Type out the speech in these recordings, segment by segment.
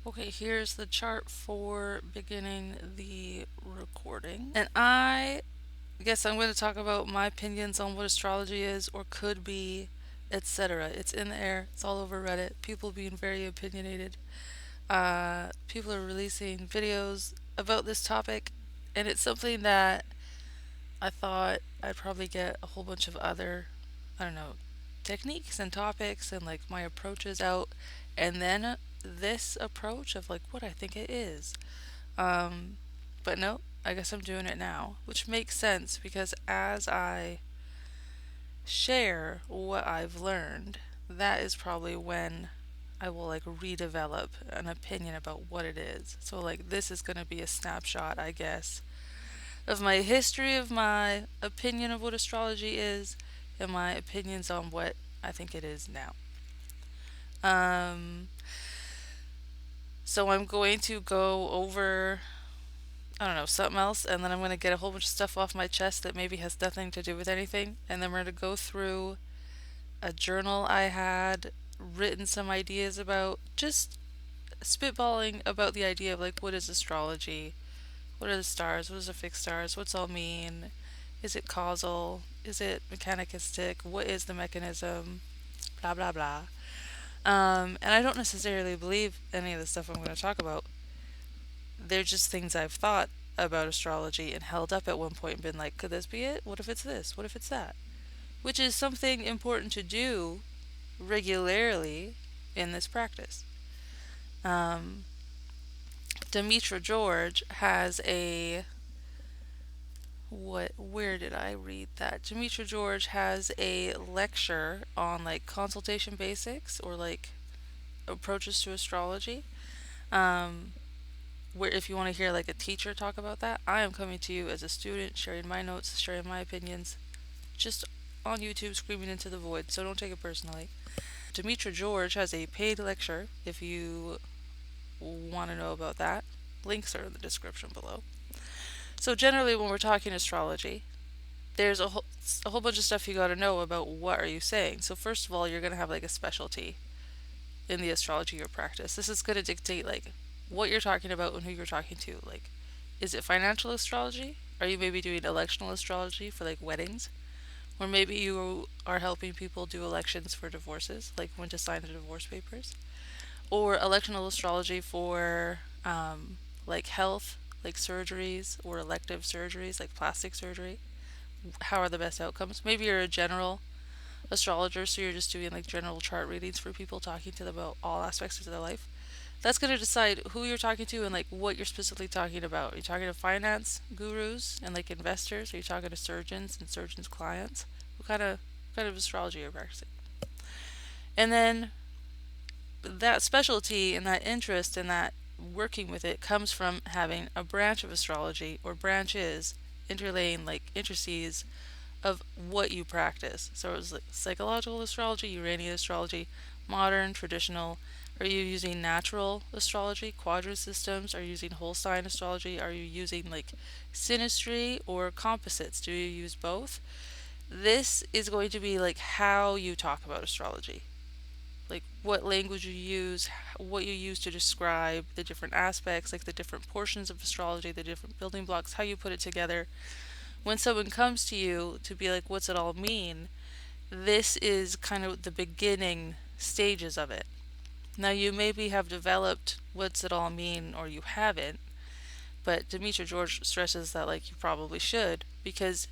Okay, here's the chart for beginning the recording. And I guess I'm going to talk about my opinions on what astrology is or could be, etc. It's in the air, it's all over Reddit. People being very opinionated. People are releasing videos about this topic, and it's something that I thought I'd probably get a whole bunch of other, I don't know, techniques and topics and like my approaches out, and then this approach of like what I think it is. Um, but no, I guess I'm doing it now, which makes sense because as I share what I've learned, that is probably when I will like redevelop an opinion about what it is. So like this is going to be a snapshot, I guess, of my history of my opinion of what astrology is and my opinions on what I think it is now. Um, so I'm going to go over, I don't know, something else, and then I'm going to get a whole bunch of stuff off my chest that maybe has nothing to do with anything, and then we're going to go through a journal I had written some ideas about, just spitballing about the idea of like what is astrology, what are the stars, what is a fixed stars, what's all mean, is it causal, is it mechanicistic, what is the mechanism, blah blah blah. And I don't necessarily believe any of the stuff I'm going to talk about. They're just things I've thought about astrology and held up at one point and been like, could this be it? What if it's this? What if it's that? Which is something important to do regularly in this practice. Um, Demetra George has a where did I read that? Demetra George has a lecture on like consultation basics or like approaches to astrology. Um, where if you want to hear like a teacher talk about that, I am coming to you as a student, sharing my notes, sharing my opinions, just on YouTube screaming into the void, so don't take it personally. Demetra George has a paid lecture if you want to know about that. Links are in the description below. So generally when we're talking astrology, there's a whole bunch of stuff you got to know about what are you saying. So first of all, you're going to have like a specialty in the astrology you practice. This is going to dictate like what you're talking about and who you're talking to. Like, is it financial astrology? Are you maybe doing electional astrology for like weddings? Or maybe you are helping people do elections for divorces, like when to sign the divorce papers. Or electional astrology for like health, like surgeries or elective surgeries, like plastic surgery. How are the best outcomes? Maybe you're a general astrologer, so you're just doing like general chart readings for people, talking to them about all aspects of their life. That's going to decide who you're talking to and like what you're specifically talking about. Are you talking to finance gurus and like investors? Are you talking to surgeons and surgeons' clients? What kind of astrology are you practicing? And then that specialty and that interest and that working with it comes from having a branch of astrology or branches interlaying like intricacies of what you practice. So it's like psychological astrology, Uranian astrology, modern, traditional. Are you using natural astrology, quadrant systems? Are you using whole sign astrology? Are you using like synastry or composites? Do you use both? This is going to be like how you talk about astrology. Like what language you use, what you use to describe the different aspects, like the different portions of astrology, the different building blocks, how you put it together. When someone comes to you to be like, what's it all mean? This is kind of the beginning stages of it. Now, you maybe have developed what's it all mean or you haven't, but Demetra George stresses that like you probably should because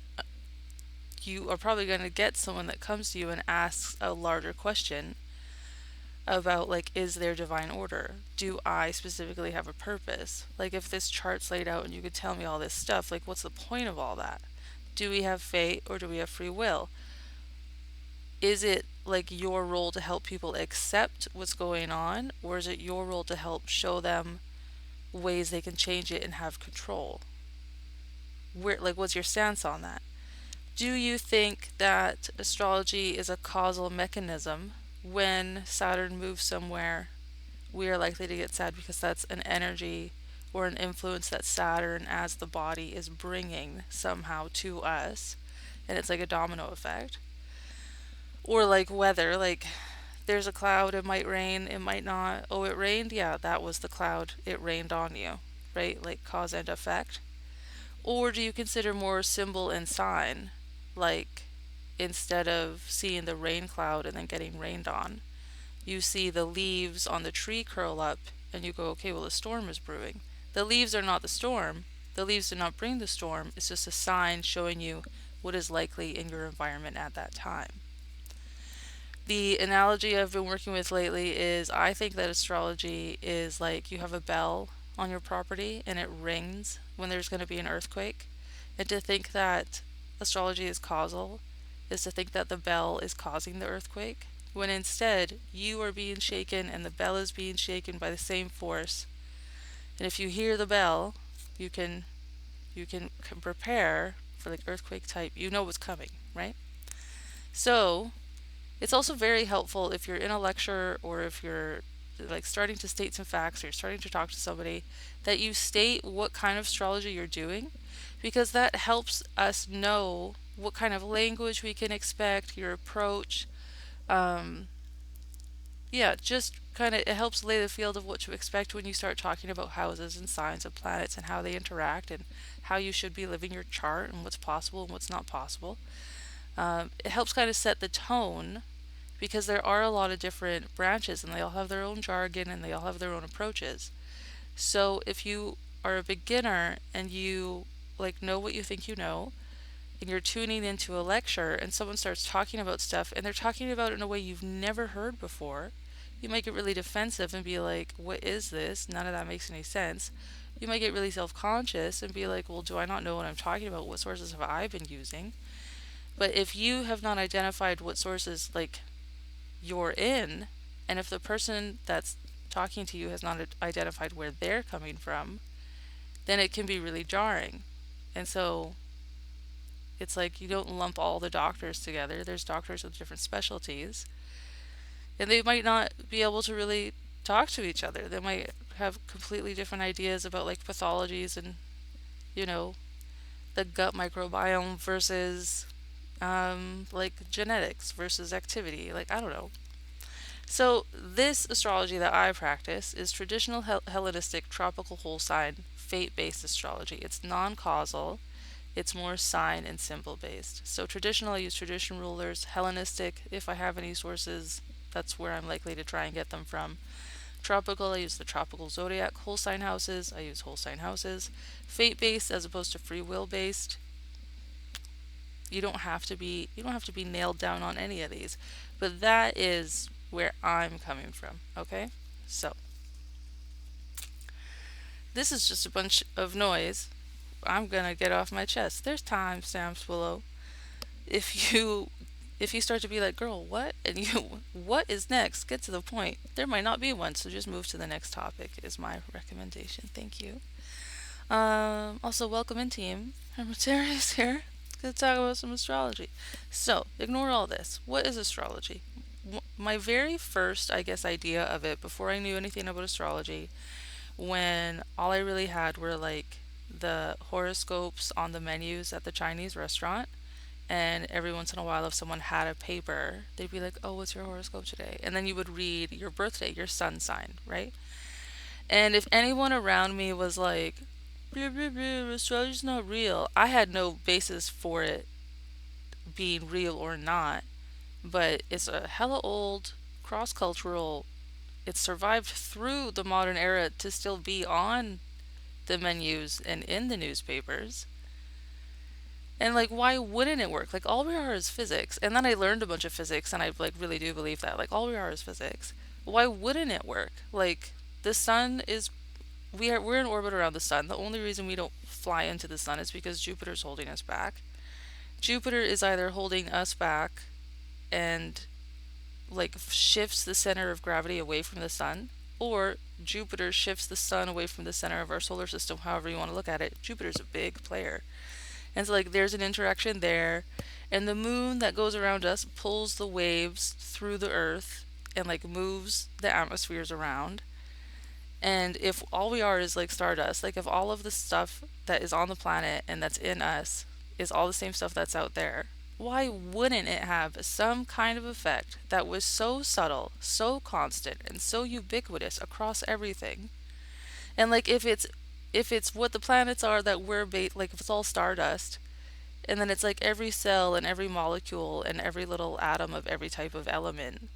you are probably going to get someone that comes to you and asks a larger question about like is there divine order? Do I specifically have a purpose? Like if this chart's laid out and you could tell me all this stuff, like what's the point of all that? Do we have fate or do we have free will? Is it like your role to help people accept what's going on, or is it your role to help show them ways they can change it and have control? Where like what's your stance on that? Do you think that astrology is a causal mechanism? When Saturn moves somewhere, we are likely to get sad because that's an energy or an influence that Saturn as the body is bringing somehow to us, and it's like a domino effect. Or like weather, like There's a cloud, it might rain, it might not. Oh, it rained? Yeah, that was the cloud. It rained on you, right? Like cause and effect. Or do you consider more symbol and sign? Like instead of seeing the rain cloud and then getting rained on, you see the leaves on the tree curl up and you go, okay, well, a storm is brewing. The leaves are not the storm. The leaves do not bring the storm. It's just a sign showing you what is likely in your environment at that time. The analogy I've been working with lately is I think that astrology is like you have a bell on your property and it rings when there's going to be an earthquake. And to think that astrology is causal is to think that the bell is causing the earthquake, when instead you are being shaken and the bell is being shaken by the same force. And if you hear the bell, you can prepare for like earthquake type. You know what's coming, right? So it's also very helpful if you're in a lecture or if you're like starting to state some facts or you're starting to talk to somebody that you state what kind of astrology you're doing, because that helps us know what kind of language we can expect, your approach. Um, yeah, just kind of it helps lay the field of what to expect when you start talking about houses and signs of planets and how they interact and how you should be living your chart and what's possible and what's not possible. It helps kind of set the tone because there are a lot of different branches and they all have their own jargon and they all have their own approaches. So if you are a beginner and you like know what you think you know and you're tuning into a lecture and someone starts talking about stuff and they're talking about it in a way you've never heard before, you might get really defensive and be like, "What is this? None of that makes any sense." You might get really self-conscious and be like, "Well, do I not know what I'm talking about? What sources have I been using?" But if you have not identified what sources like you're in, and if the person that's talking to you has not identified where they're coming from, then it can be really jarring. And so it's like you don't lump all the doctors together. There's doctors with different specialties, and they might not be able to really talk to each other. They might have completely different ideas about like pathologies and, you know, the gut microbiome versus like genetics versus activity. Like, I don't know. So, this astrology that I practice is traditional Hellenistic tropical whole sign fate based astrology. It's non causal, it's more sign and symbol based. So, traditional, I use tradition rulers. Hellenistic, if I have any sources, that's where I'm likely to try and get them from. Tropical, I use the tropical zodiac. Whole sign houses, I use whole sign houses. Fate based as opposed to free will based. You don't have to be nailed down on any of these. But that is where I'm coming from, okay? So, this is just a bunch of noise. I'm going to get off my chest. There's timestamps below. If you if you start to be like, "Girl, what?" and you what is next? Get to the point. There might not be one, so just move to the next topic is my recommendation. Thank you. Also, welcome in, team. Hermitarius here. Gonna talk about some astrology. So, ignore all this. What is astrology? My very first, I guess, idea of it before I knew anything about astrology, when all I really had were like the horoscopes on the menus at the Chinese restaurant. And every once in a while, if someone had a paper, they'd be like, "Oh, what's your horoscope today?" And then you would read your birthday, your sun sign, right? And if anyone around me was like, "Blah, blah, blah, astrology's not real," I had no basis for it being real or not. But it's a hella old, cross cultural. It survived through the modern era to still be on the menus and in the newspapers. And like, why wouldn't it work? Like, all we are is physics. And then I learned a bunch of physics, and I like really do believe that. Like, all we are is physics. Why wouldn't it work? Like, the sun is we're in orbit around the sun. The only reason we don't fly into the sun is because Jupiter's holding us back. Jupiter is either holding us back and like shifts the center of gravity away from the sun, or Jupiter shifts the sun away from the center of our solar system, however you want to look at it. Jupiter's a big player. And so like there's an interaction there, and the moon that goes around us pulls the waves through the earth and like moves the atmospheres around. And if all we are is like stardust, like if all of the stuff that is on the planet and that's in us is all the same stuff that's out there, why wouldn't it have some kind of effect that was so subtle, so constant, and so ubiquitous across everything? And like if it's what the planets are that we're like if it's all stardust, and then it's like every cell and every molecule and every little atom of every type of element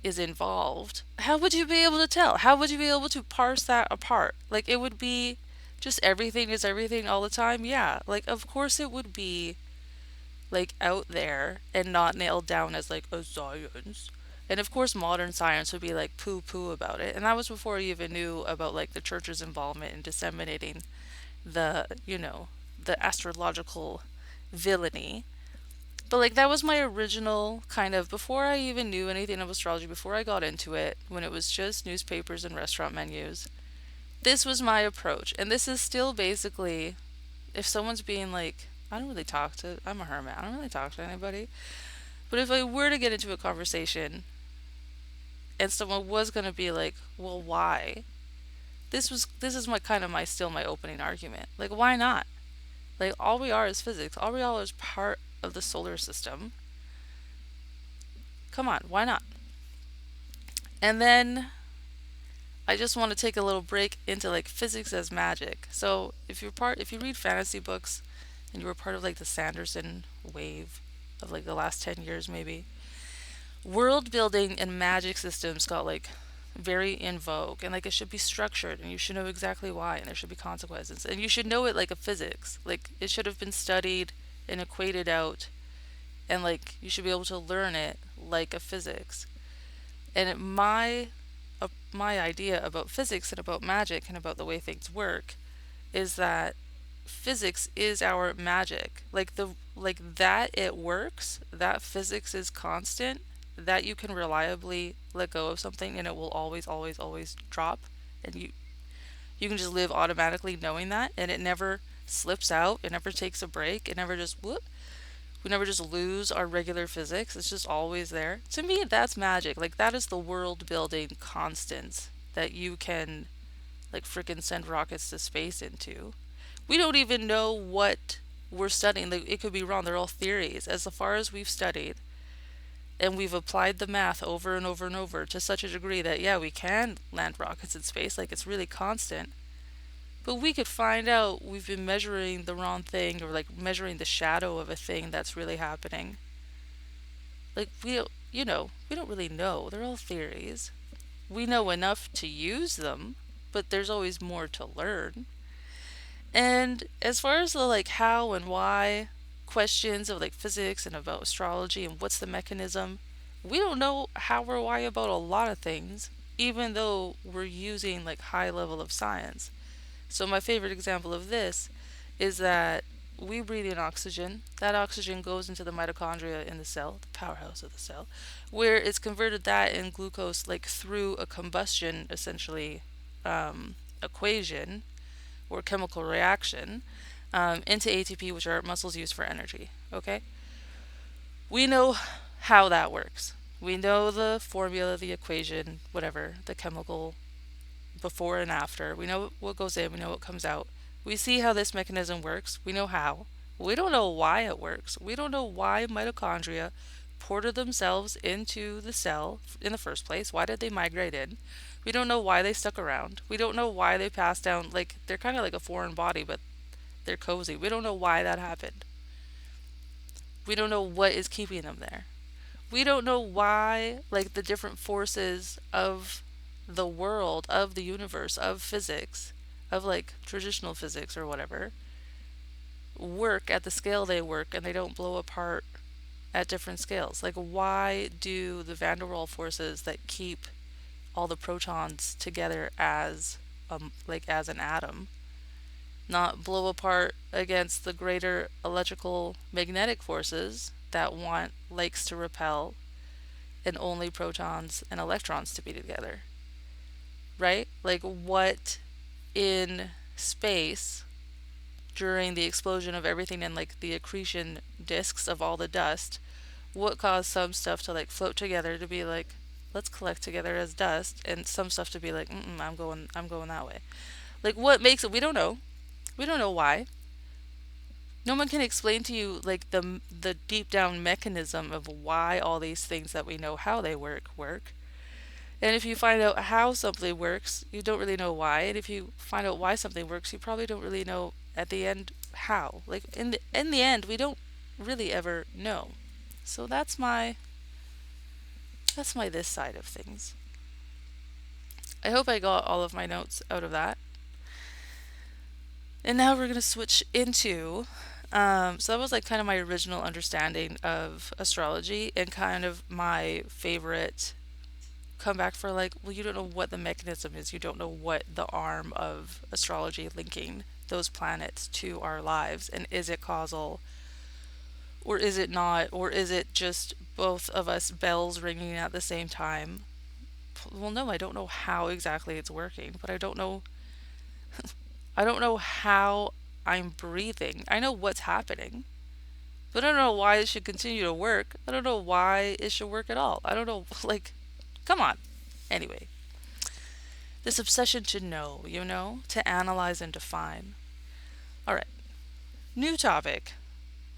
is involved, how would you be able to tell? How would you be able to parse that apart? Like it would be just everything is everything all the time? Yeah. Like of course it would be like out there and not nailed down as like a science. And of course modern science would be like poo poo about it. And that was before you even knew about like the church's involvement in disseminating the astrological villainy. But like that was my original kind of before I even knew anything of astrology, before I got into it, when it was just newspapers and restaurant menus. This was my approach. And this is still basically if someone's being like, I'm a hermit. I don't really talk to anybody. But if I were to get into a conversation and someone was going to be like, "Well, why?" This is my opening argument. Like, why not? Like all we are is physics. All we are is part of the solar system. Come on, why not? And then I just want to take a little break into like physics as magic. So if you read fantasy books and you were part of like the Sanderson wave of like the last 10 years maybe, world building and magic systems got like very in vogue, and like it should be structured and you should know exactly why, and there should be consequences, and you should know it like a physics. Like it should have been studied and equated out, and like you should be able to learn it like a physics. And my idea about physics and about magic and about the way things work is that physics is our magic. Like that it works, that physics is constant, that you can reliably let go of something and it will always always always drop, and you can just live automatically knowing that, and it never slips out, it never takes a break, it never just whoop. We never just lose our regular physics. It's just always there. To me, that's magic. Like that is the world building constant that you can like freaking send rockets to space into. We don't even know what we're studying. Like it could be wrong. They're all theories. As far as we've studied, and we've applied the math over and over and over to such a degree that yeah, we can land rockets in space. Like it's really constant. But we could find out we've been measuring the wrong thing, or like measuring the shadow of a thing that's really happening. Like we don't really know. They're all theories. We know enough to use them, but there's always more to learn. And as far as the like how and why questions of like physics and about astrology and what's the mechanism, we don't know how or why about a lot of things, even though we're using like high level of science. So my favorite example of this is that we breathe in oxygen. That oxygen goes into the mitochondria in the cell, the powerhouse of the cell, where it's converted that in glucose like through a combustion essentially equation or chemical reaction into ATP, which our muscles use for energy. Okay, we know how that works. We know the formula, the equation, whatever, the chemical before and after. We know what goes in, we know what comes out. We see how this mechanism works, we know how. We don't know why it works. We don't know why mitochondria ported themselves into the cell in the first place. Why did they migrate in? We don't know why they stuck around. We don't know why they passed down. Like, they're kind of like a foreign body, but they're cozy. We don't know why that happened. We don't know what is keeping them there. We don't know why, like, the different forces of the world, of the universe, of physics, of like traditional physics or whatever, work at the scale they work and they don't blow apart at different scales. Like, why do the van der Waals forces that keep all the protons together as as an atom not blow apart against the greater electrical magnetic forces that want likes to repel and only protons and electrons to be together? Right? Like, what in space during the explosion of everything and like the accretion disks of all the dust, what caused some stuff to like float together to be like, let's collect together as dust, and some stuff to be like, I'm going that way. Like, what makes it? We don't know. We don't know why. No one can explain to you like the deep down mechanism of why all these things that we know how they work. And if you find out how something works, you don't really know why. And if you find out why something works, you probably don't really know at the end how. Like in the end, we don't really ever know. So that's my this side of things. I hope I got all of my notes out of that. And now we're going to switch into so that was like kind of my original understanding of astrology and kind of my favorite comeback for like, well, you don't know what the mechanism is. You don't know what the arm of astrology linking those planets to our lives. And is it causal or is it not? Or is it just both of us bells ringing at the same time? Well, no, I don't know how exactly it's working, but I don't know how I'm breathing. I know what's happening, but I don't know why it should continue to work. I don't know why it should work at all. I don't know, like, come on. Anyway, this obsession to know, to analyze and define. All right, new topic.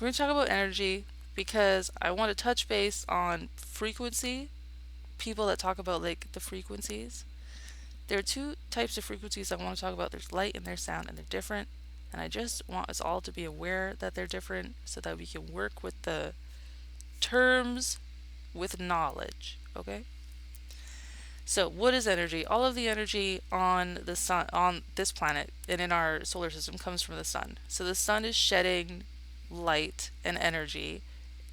We're going to talk about energy because I want to touch base on frequency, people that talk about like the frequencies. There are two types of frequencies I want to talk about. There's light and there's sound, and they're different. And I just want us all to be aware that they're different so that we can work with the terms with knowledge. Okay? So, what is energy? All of the energy on the sun, on this planet, and in our solar system comes from the sun. So, the sun is shedding light and energy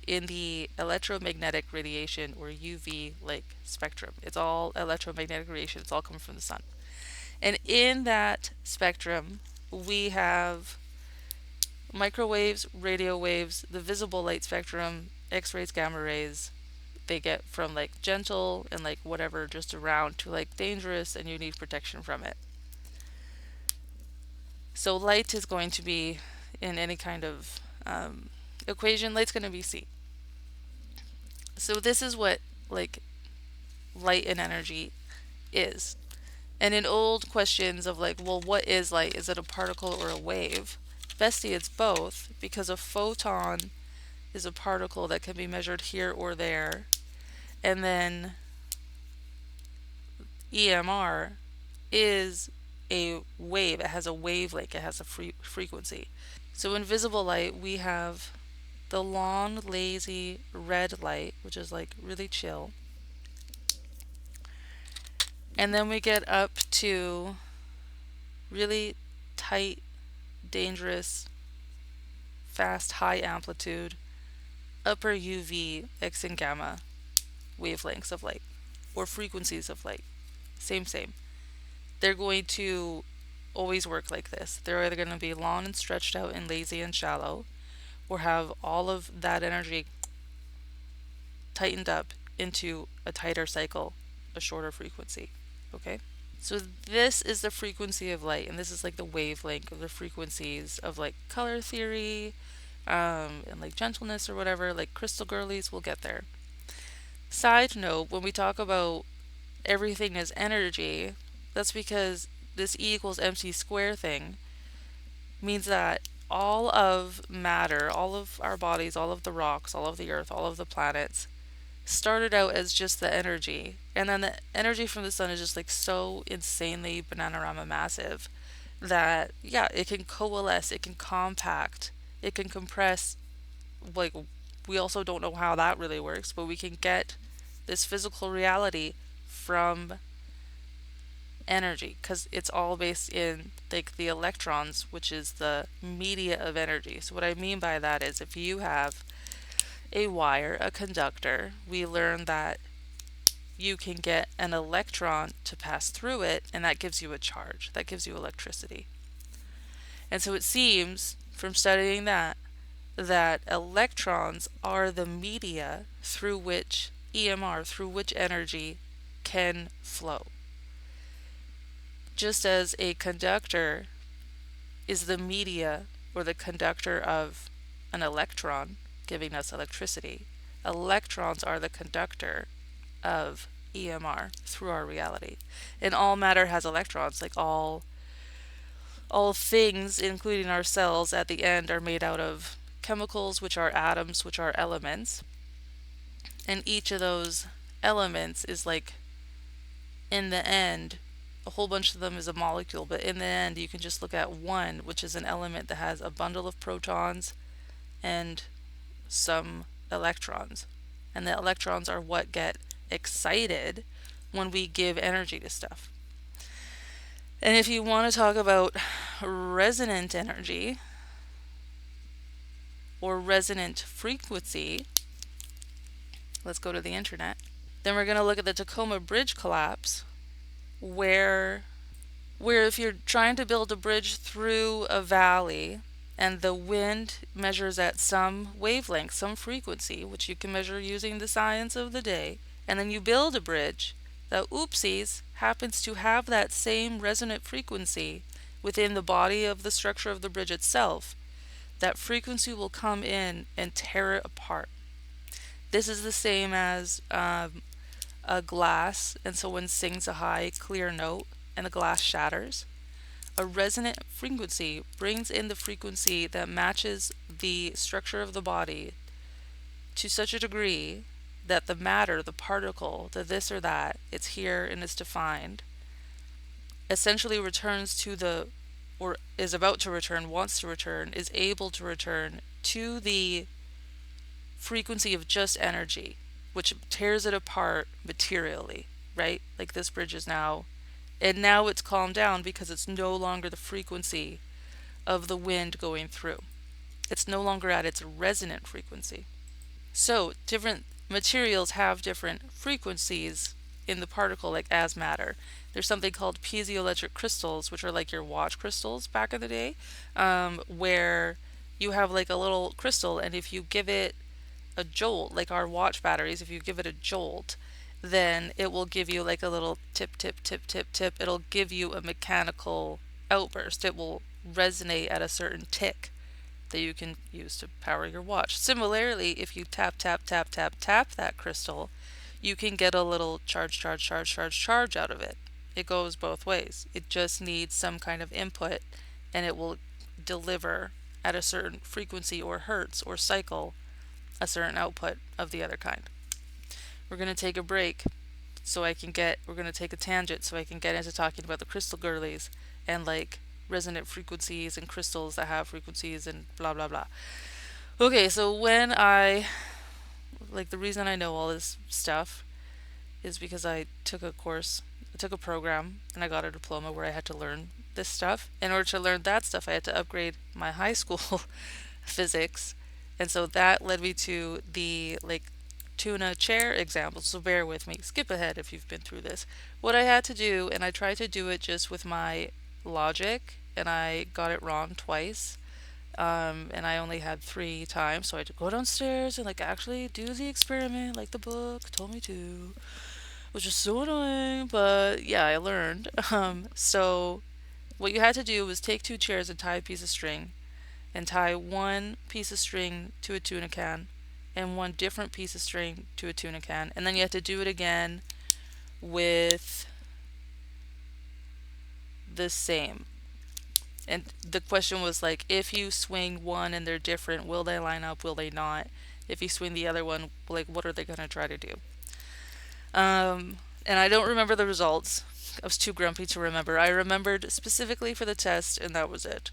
in the electromagnetic radiation or UV like spectrum. It's all electromagnetic radiation. It's all coming from the sun. And in that spectrum, we have microwaves, radio waves, the visible light spectrum, X rays, gamma rays. They get from like gentle and like whatever just around to like dangerous and you need protection from it. So light is going to be in any kind of equation, light's going to be C. So this is what like light and energy is. And in old questions of like, well, what is light? Is it a particle or a wave? Bestie, it's both because a photon is a particle that can be measured here or there. And then EMR is a wave. It has a wavelength, it has a frequency. So in visible light, we have the long, lazy red light, which is like really chill. And then we get up to really tight, dangerous, fast, high amplitude, upper UV, X and gamma wavelengths of light or frequencies of light. Same. They're going to always work like this. They're either going to be long and stretched out and lazy and shallow, or have all of that energy tightened up into a tighter cycle, a shorter frequency. Okay? So this is the frequency of light, and this is like the wavelength of the frequencies of like color theory, and like gentleness or whatever, like crystal girlies, we'll get there. Side note, when we talk about everything as energy, that's because this E equals MC square thing means that all of matter, all of our bodies, all of the rocks, all of the earth, all of the planets started out as just the energy. And then the energy from the sun is just like so insanely bananarama massive that, yeah, it can coalesce, it can compact, it can compress. Like, we also don't know how that really works, but we can get this physical reality from energy because it's all based in like the electrons, which is the media of energy. So what I mean by that is if you have a wire, a conductor, we learn that you can get an electron to pass through it, and that gives you a charge, that gives you electricity. And so it seems from studying that electrons are the media through which EMR, through which energy can flow. Just as a conductor is the media or the conductor of an electron, giving us electricity, electrons are the conductor of EMR through our reality. And all matter has electrons, like all all things, including our cells, at the end are made out of chemicals, which are atoms, which are elements. And each of those elements is like, in the end, a whole bunch of them is a molecule, but in the end, you can just look at one, which is an element that has a bundle of protons and some electrons. And the electrons are what get excited when we give energy to stuff. And if you want to talk about resonant energy or resonant frequency, let's go to the internet. Then we're going to look at the Tacoma Bridge collapse, where if you're trying to build a bridge through a valley and the wind measures at some wavelength, some frequency, which you can measure using the science of the day, and then you build a bridge that, oopsies, happens to have that same resonant frequency within the body of the structure of the bridge itself, that frequency will come in and tear it apart. This is the same as a glass, and someone sings a high, clear note, and the glass shatters. A resonant frequency brings in the frequency that matches the structure of the body to such a degree that the matter, the particle, the this or that, it's here and it's defined, essentially returns to the, or is about to return, wants to return, is able to return to the frequency of just energy, which tears it apart materially, right? Like this bridge is now, and now it's calmed down because it's no longer the frequency of the wind going through. It's no longer at its resonant frequency. So different materials have different frequencies in the particle, like as matter. There's something called piezoelectric crystals, which are like your watch crystals back in the day, where you have like a little crystal, and if you give it a jolt, like our watch batteries, if you give it a jolt, then it will give you like a little tip, tip, tip, tip, tip. It'll give you a mechanical outburst. It will resonate at a certain tick that you can use to power your watch. Similarly, if you tap, tap, tap, tap, tap that crystal, you can get a little charge, charge, charge, charge, charge out of it. It goes both ways. It just needs some kind of input, and it will deliver at a certain frequency or hertz or cycle a certain output of the other kind. We're going to take a break we're going to take a tangent so I can get into talking about the crystal girlies and like resonant frequencies and crystals that have frequencies and blah blah blah. Okay, so the reason I know all this stuff is because I took a program, and I got a diploma where I had to learn this stuff. In order to learn that stuff, I had to upgrade my high school physics, and so that led me to the like tuna chair example. So bear with me. Skip ahead if you've been through this. What I had to do, and I tried to do it just with my logic, and I got it wrong twice. And I only had 3 times, so I had to go downstairs and like actually do the experiment like the book told me to, which is so annoying, but yeah, I learned. So what you had to do was take 2 chairs and tie a piece of string, and tie one piece of string to a tuna can and one different piece of string to a tuna can, and then you had to do it again with the same. And the question was like, if you swing one and they're different, will they line up? Will they not? If you swing the other one, like, what are they going to try to do? And I don't remember the results. I was too grumpy to remember. I remembered specifically for the test, and that was it.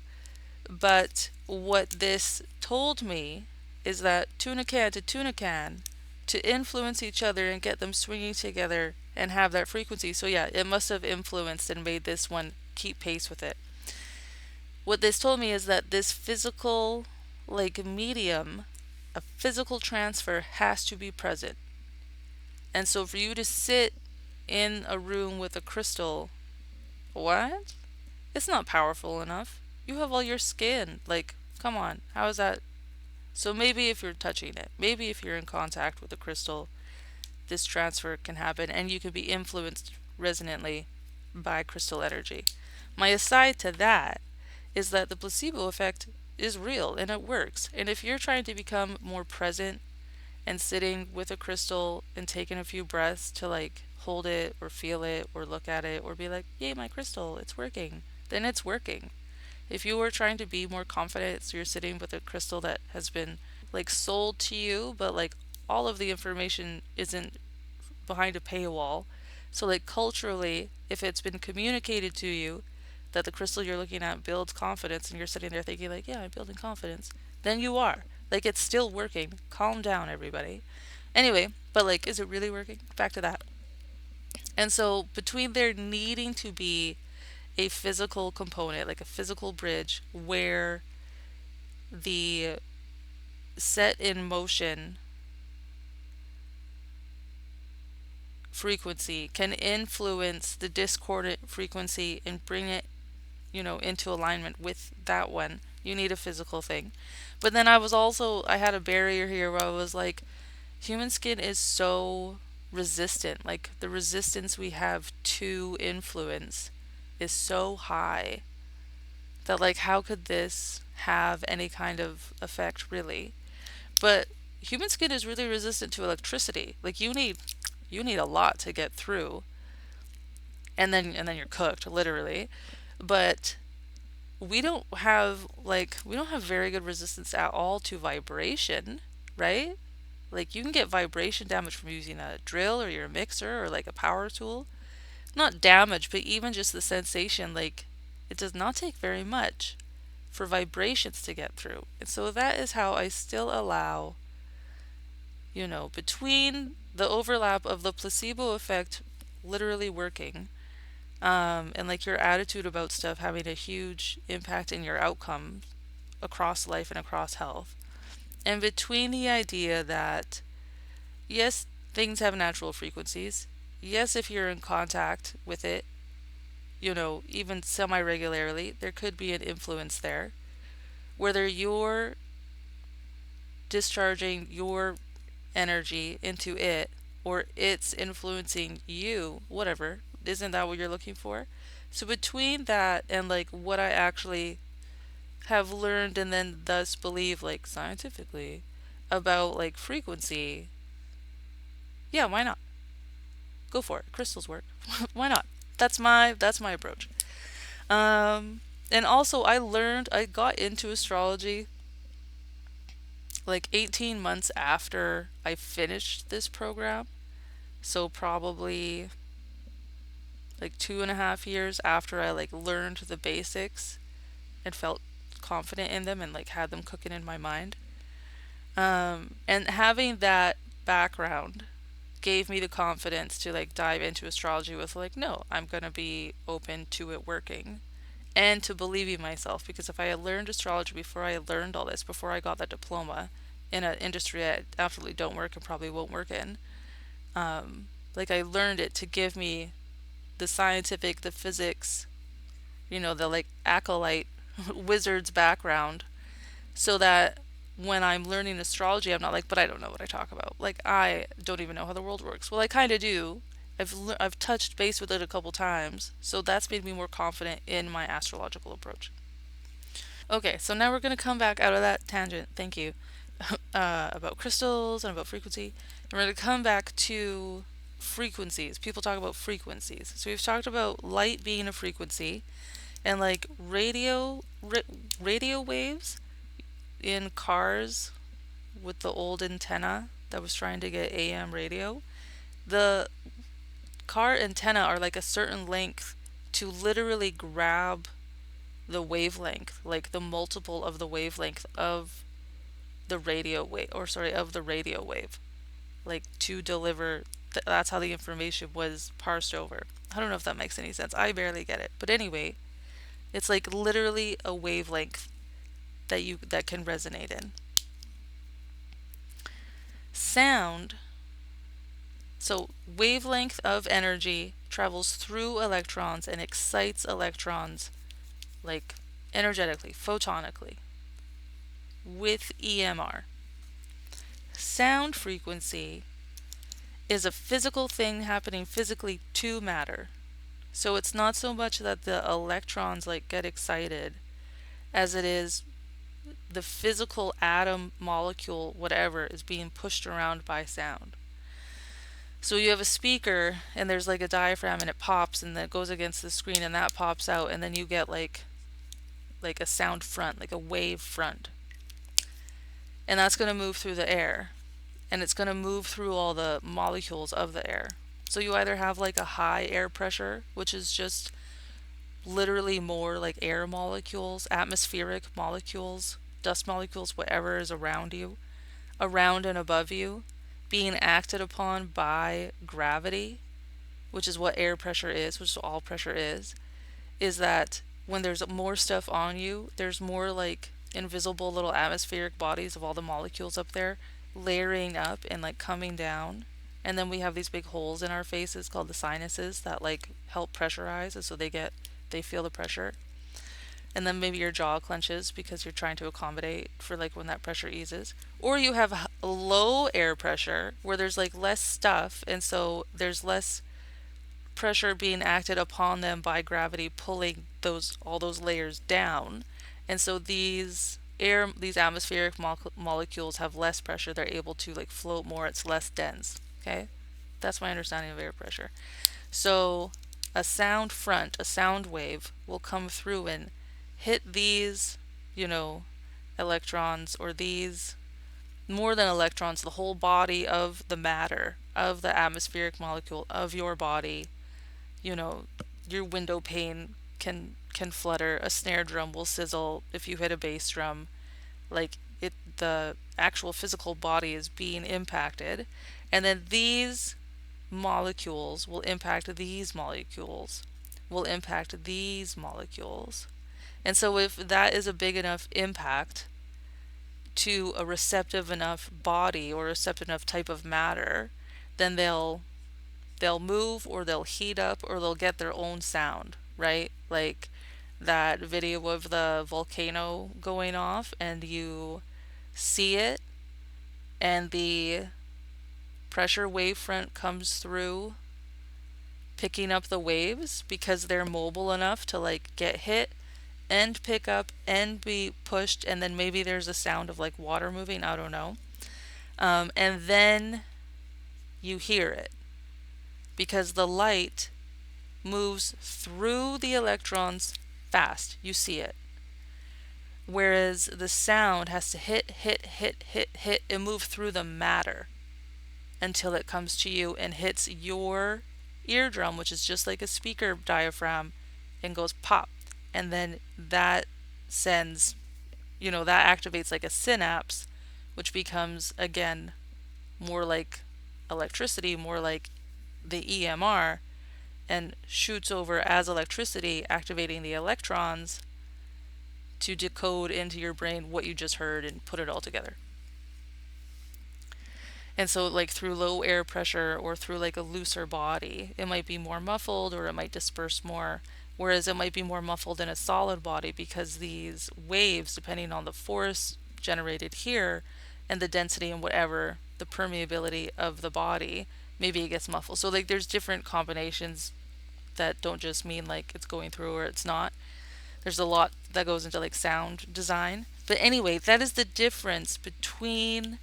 But what this told me is that tuna can to tuna can, to influence each other and get them swinging together and have that frequency. So yeah, it must have influenced and made this one keep pace with it. What this told me is that this physical, like medium, a physical transfer has to be present. And so for you to sit in a room with a crystal, what? It's not powerful enough. You have all your skin. Like, come on, how is that? So maybe if you're touching it, maybe if you're in contact with a crystal, this transfer can happen and you can be influenced resonantly by crystal energy. My aside to that is that the placebo effect is real and it works. And if you're trying to become more present and sitting with a crystal and taking a few breaths to like hold it or feel it or look at it or be like, yay, my crystal, it's working, then it's working. If you were trying to be more confident, so you're sitting with a crystal that has been like sold to you, but like all of the information isn't behind a paywall. So like culturally, if it's been communicated to you that the crystal you're looking at builds confidence and you're sitting there thinking like, yeah, I'm building confidence, then you are. Like it's still working. Calm down, everybody. Anyway, but like, is it really working? Back to that. And so between there needing to be a physical component, like a physical bridge where the set in motion frequency can influence the discordant frequency and bring it, into alignment with that one. You need a physical thing. But then I had a barrier here where I was like, human skin is so resistant. Like the resistance we have to influence is so high that like how could this have any kind of effect really? But human skin is really resistant to electricity. Like you need a lot to get through, and then you're cooked literally. But we don't have very good resistance at all to vibration, right? Like you can get vibration damage from using a drill or your mixer or like a power tool. Not damage, but even just the sensation, like it does not take very much for vibrations to get through. And so that is how I still allow, between the overlap of the placebo effect literally working, and like your attitude about stuff having a huge impact in your outcome across life and across health. And between the idea that, yes, things have natural frequencies. Yes, if you're in contact with it, even semi regularly, there could be an influence there. Whether you're discharging your energy into it or it's influencing you, whatever, isn't that what you're looking for? So between that and like what I actually have learned and then thus believe like scientifically about like frequency, yeah, why not? Go for it. Crystals work. Why not? That's my approach. And also I got into astrology like 18 months after I finished this program. So probably like 2.5 years after I like learned the basics and felt confident in them and like had them cooking in my mind. And having that background gave me the confidence to like dive into astrology with like, no, I'm gonna be open to it working and to believing myself, because if I had learned astrology before I learned all this, before I got that diploma in an industry I absolutely don't work and probably won't work in, like I learned it to give me the scientific, the physics, the like acolyte wizard's background, so that when I'm learning astrology, I'm not like, but I don't know what I talk about. Like I don't even know how the world works. Well, I kind of do. I've touched base with it a couple times, so that's made me more confident in my astrological approach. Okay, so now we're gonna come back out of that tangent. Thank you. About crystals and about frequency. And we're gonna come back to frequencies. People talk about frequencies. So we've talked about light being a frequency, and like radio waves in cars with the old antenna that was trying to get AM radio. The car antenna are like a certain length to literally grab the wavelength, like the multiple of the wavelength of the radio wave, or sorry, of the radio wave, like to deliver. That's how the information was parsed over. I don't know if that makes any sense. I barely get it. But anyway, it's like literally a wavelength that can resonate in. Sound, so wavelength of energy travels through electrons and excites electrons like energetically, photonically with EMR. Sound frequency is a physical thing happening physically to matter. So it's not so much that the electrons like get excited as it is the physical atom, molecule, whatever is being pushed around by sound. So you have a speaker and there's like a diaphragm and it pops and then it goes against the screen and that pops out, and then you get like like a sound front, like a wave front. And that's going to move through the air. And it's going to move through all the molecules of the air. So you either have like a high air pressure, which is just literally more like air molecules, atmospheric molecules, dust molecules, whatever is around you, around and above you, being acted upon by gravity, which is what air pressure is, which is all pressure is that when there's more stuff on you, there's more like invisible little atmospheric bodies of all the molecules up there layering up and like coming down. And then we have these big holes in our faces called the sinuses that like help pressurize, and so they feel the pressure. And then maybe your jaw clenches because you're trying to accommodate for like when that pressure eases. Or you have low air pressure where there's like less stuff, and so there's less pressure being acted upon them by gravity pulling those all those layers down. And so these atmospheric molecules have less pressure. They're able to like float more. It's less dense. Okay? That's my understanding of air pressure. So a sound front, a sound wave will come through and hit these, you know, electrons, or these, more than electrons, the whole body of the matter, of the atmospheric molecule of your body. You know, your window pane can flutter, a snare drum will sizzle if you hit a bass drum. Like it, the actual physical body is being impacted, and then these molecules will impact these molecules, will impact these molecules. And so if that is a big enough impact to a receptive enough body or receptive enough type of matter, then they'll move, or they'll heat up, or they'll get their own sound, right? Like that video of the volcano going off, and you see it, and the pressure wave front comes through picking up the waves because they're mobile enough to like get hit and pick up and be pushed, and then maybe there's a sound of like water moving, I don't know. And then you hear it because the light moves through the electrons fast. You see it. Whereas the sound has to hit, and move through the matter until it comes to you and hits your eardrum, which is just like a speaker diaphragm, and goes pop. And then that sends, that activates like a synapse, which becomes, again, more like electricity, more like the EMR, and shoots over as electricity, activating the electrons to decode into your brain what you just heard and put it all together. And so like through low air pressure or through like a looser body, it might be more muffled, or it might disperse more, whereas it might be more muffled in a solid body because these waves, depending on the force generated here and the density and whatever, the permeability of the body, maybe it gets muffled. So like there's different combinations that don't just mean like it's going through or it's not. There's a lot that goes into like sound design. But anyway, that is the difference between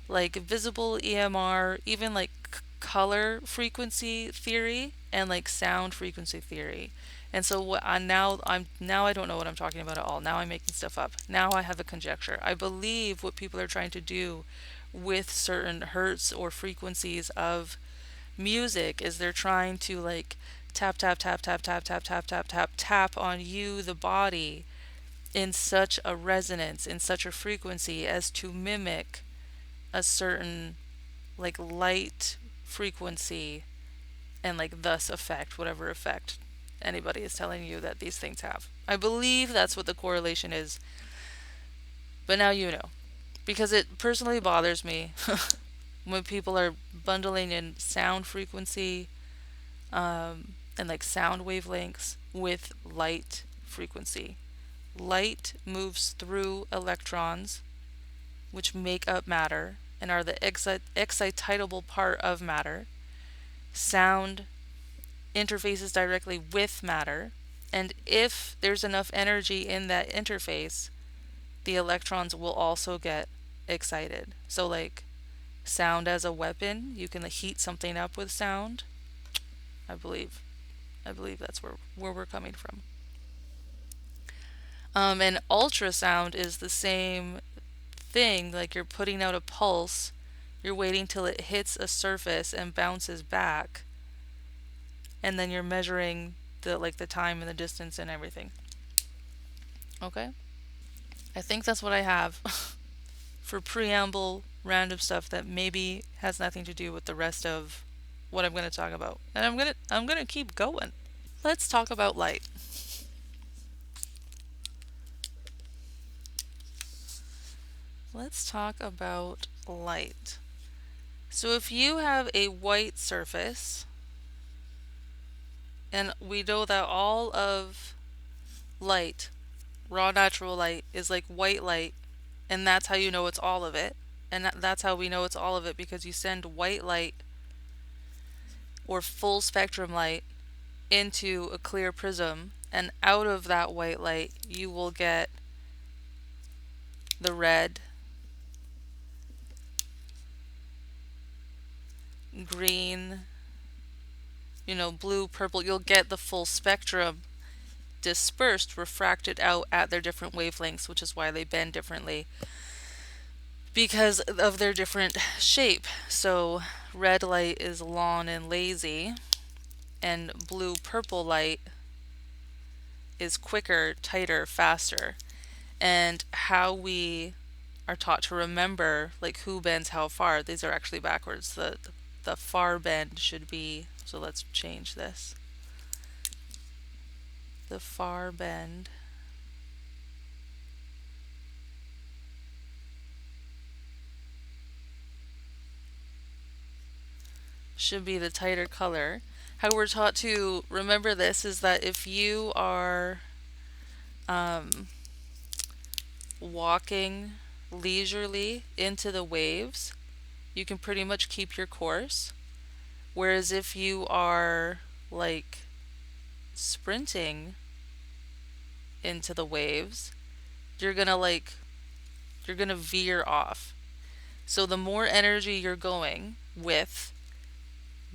like visible EMR, even like color frequency theory, and like sound frequency theory. And so what I don't know what I'm talking about at all. Now I'm making stuff up. Now I have a conjecture. I believe what people are trying to do with certain hertz or frequencies of music is they're trying to like tap tap tap tap tap tap tap tap tap tap on you, the body, in such a resonance, in such a frequency as to mimic a certain like light frequency, and like thus affect whatever effect anybody is telling you that these things have. I believe that's what the correlation is. But now you know. Because it personally bothers me when people are bundling in sound frequency, and like sound wavelengths with light frequency. Light moves through electrons, which make up matter and are the excitable part of matter. Sound interfaces directly with matter, and if there's enough energy in that interface, the electrons will also get excited. So like sound as a weapon, you can heat something up with sound. I believe that's where we're coming from. And ultrasound is the same thing, like you're putting out a pulse, you're waiting till it hits a surface and bounces back, and then you're measuring the time and the distance and everything. Okay? I think that's what I have for preamble random stuff that maybe has nothing to do with the rest of what I'm going to talk about. And I'm going to keep going. Let's talk about light. Let's talk about light. So if you have a white surface, and we know that all of light, raw natural light, is like white light, and that's how you know it's all of it. And that's how we know it's all of it, because you send white light or full spectrum light into a clear prism, and out of that white light you will get the red, green, blue, purple. You'll get the full spectrum dispersed, refracted out at their different wavelengths, which is why they bend differently because of their different shape. So red light is long and lazy, and blue purple light is quicker, tighter, faster. And how we are taught to remember like who bends how far, these are actually backwards. The far bend should be, so let's change this. The far bend should be the tighter color. How we're taught to remember this is that if you are walking leisurely into the waves, you can pretty much keep your course. Whereas if you are like sprinting into the waves, you're gonna veer off. So the more energy you're going with,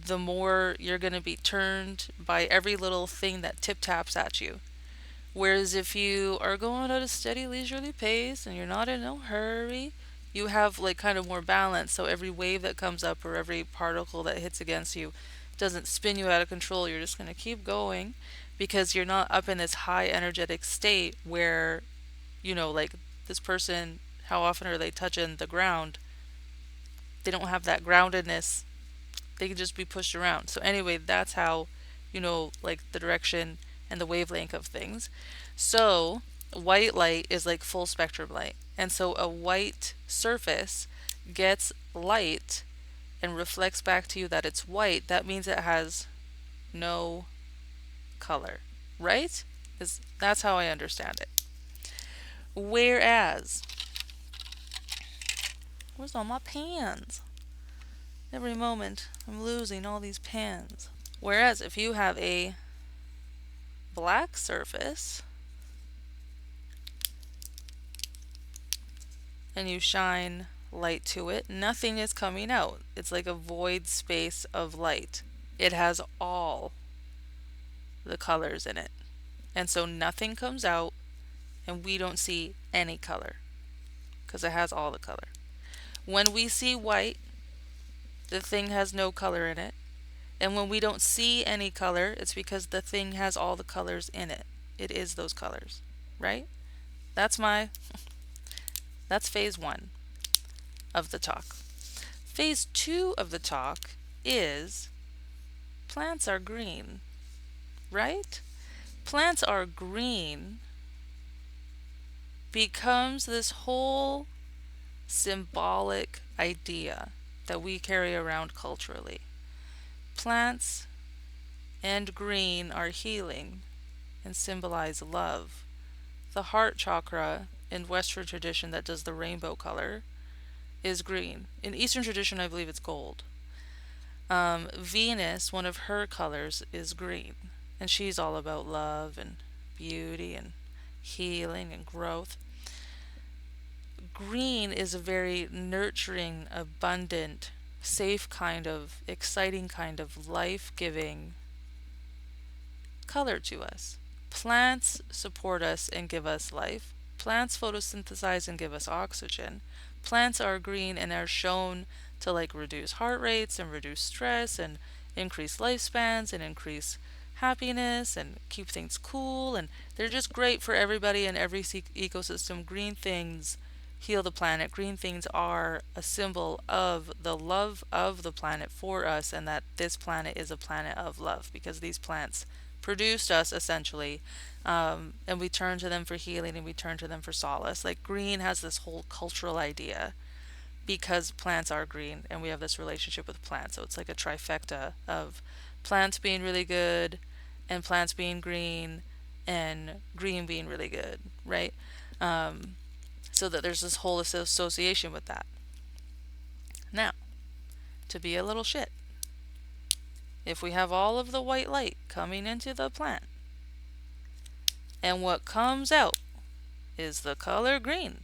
the more you're gonna be turned by every little thing that tip taps at you. Whereas if you are going at a steady leisurely pace and you're not in no hurry, you have like kind of more balance. So every wave that comes up or every particle that hits against you doesn't spin you out of control. You're just going to keep going because you're not up in this high energetic state where, like this person, how often are they touching the ground? They don't have that groundedness. They can just be pushed around. So anyway, that's how, like the direction and the wavelength of things. So white light is like full spectrum light. And so a white surface gets light and reflects back to you that it's white. That means it has no color, right? Because that's how I understand it. Whereas, where's all my pans? Every moment I'm losing all these pans. Whereas if you have a black surface and you shine light to it, nothing is coming out. It's like a void space of light. It has all the colors in it. And so nothing comes out and we don't see any color because it has all the color. When we see white, the thing has no color in it. And when we don't see any color, it's because the thing has all the colors in it. It is those colors, right? That's phase 1 of the talk. Phase 2 of the talk is plants are green, right? Plants are green becomes this whole symbolic idea that we carry around culturally. Plants and green are healing and symbolize love. The heart chakra in Western tradition that does the rainbow color is green. In Eastern tradition, I believe it's gold. Venus, one of her colors, is green. And she's all about love and beauty and healing and growth. Green is a very nurturing, abundant, safe kind of, exciting kind of life-giving color to us. Plants support us and give us life. Plants photosynthesize and give us oxygen. Plants are green and are shown to like reduce heart rates and reduce stress and increase lifespans and increase happiness and keep things cool, and they're just great for everybody in every ecosystem. Green things heal the planet. Green things are a symbol of the love of the planet for us, and that this planet is a planet of love because these plants produced us essentially, and we turn to them for healing and we turn to them for solace. Like green has this whole cultural idea because plants are green and we have this relationship with plants. So it's like a trifecta of plants being really good and plants being green and green being really good, right? So that there's this whole association with that. Now, to be a little shit, if we have all of the white light coming into the plant and what comes out is the color green,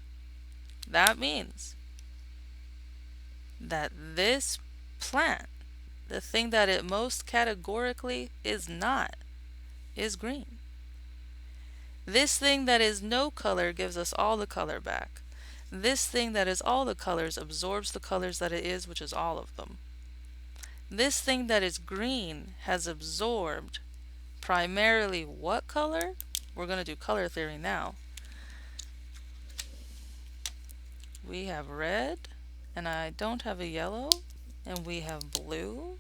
that means that this plant, the thing that it most categorically is not, is green. This thing that is no color gives us all the color back. This thing that is all the colors absorbs the colors that it is, which is all of them. This thing that is green has absorbed primarily what color? We're going to do color theory now. We have red, and I don't have a yellow, and we have blue.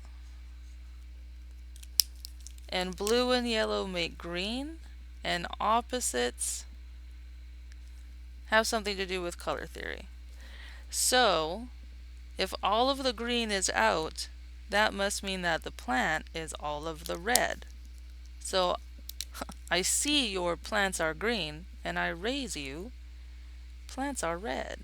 And blue and yellow make green, and opposites have something to do with color theory. So, if all of the green is out, that must mean that the plant is all of the red. So, I see your plants are green, and I raise you, plants are red.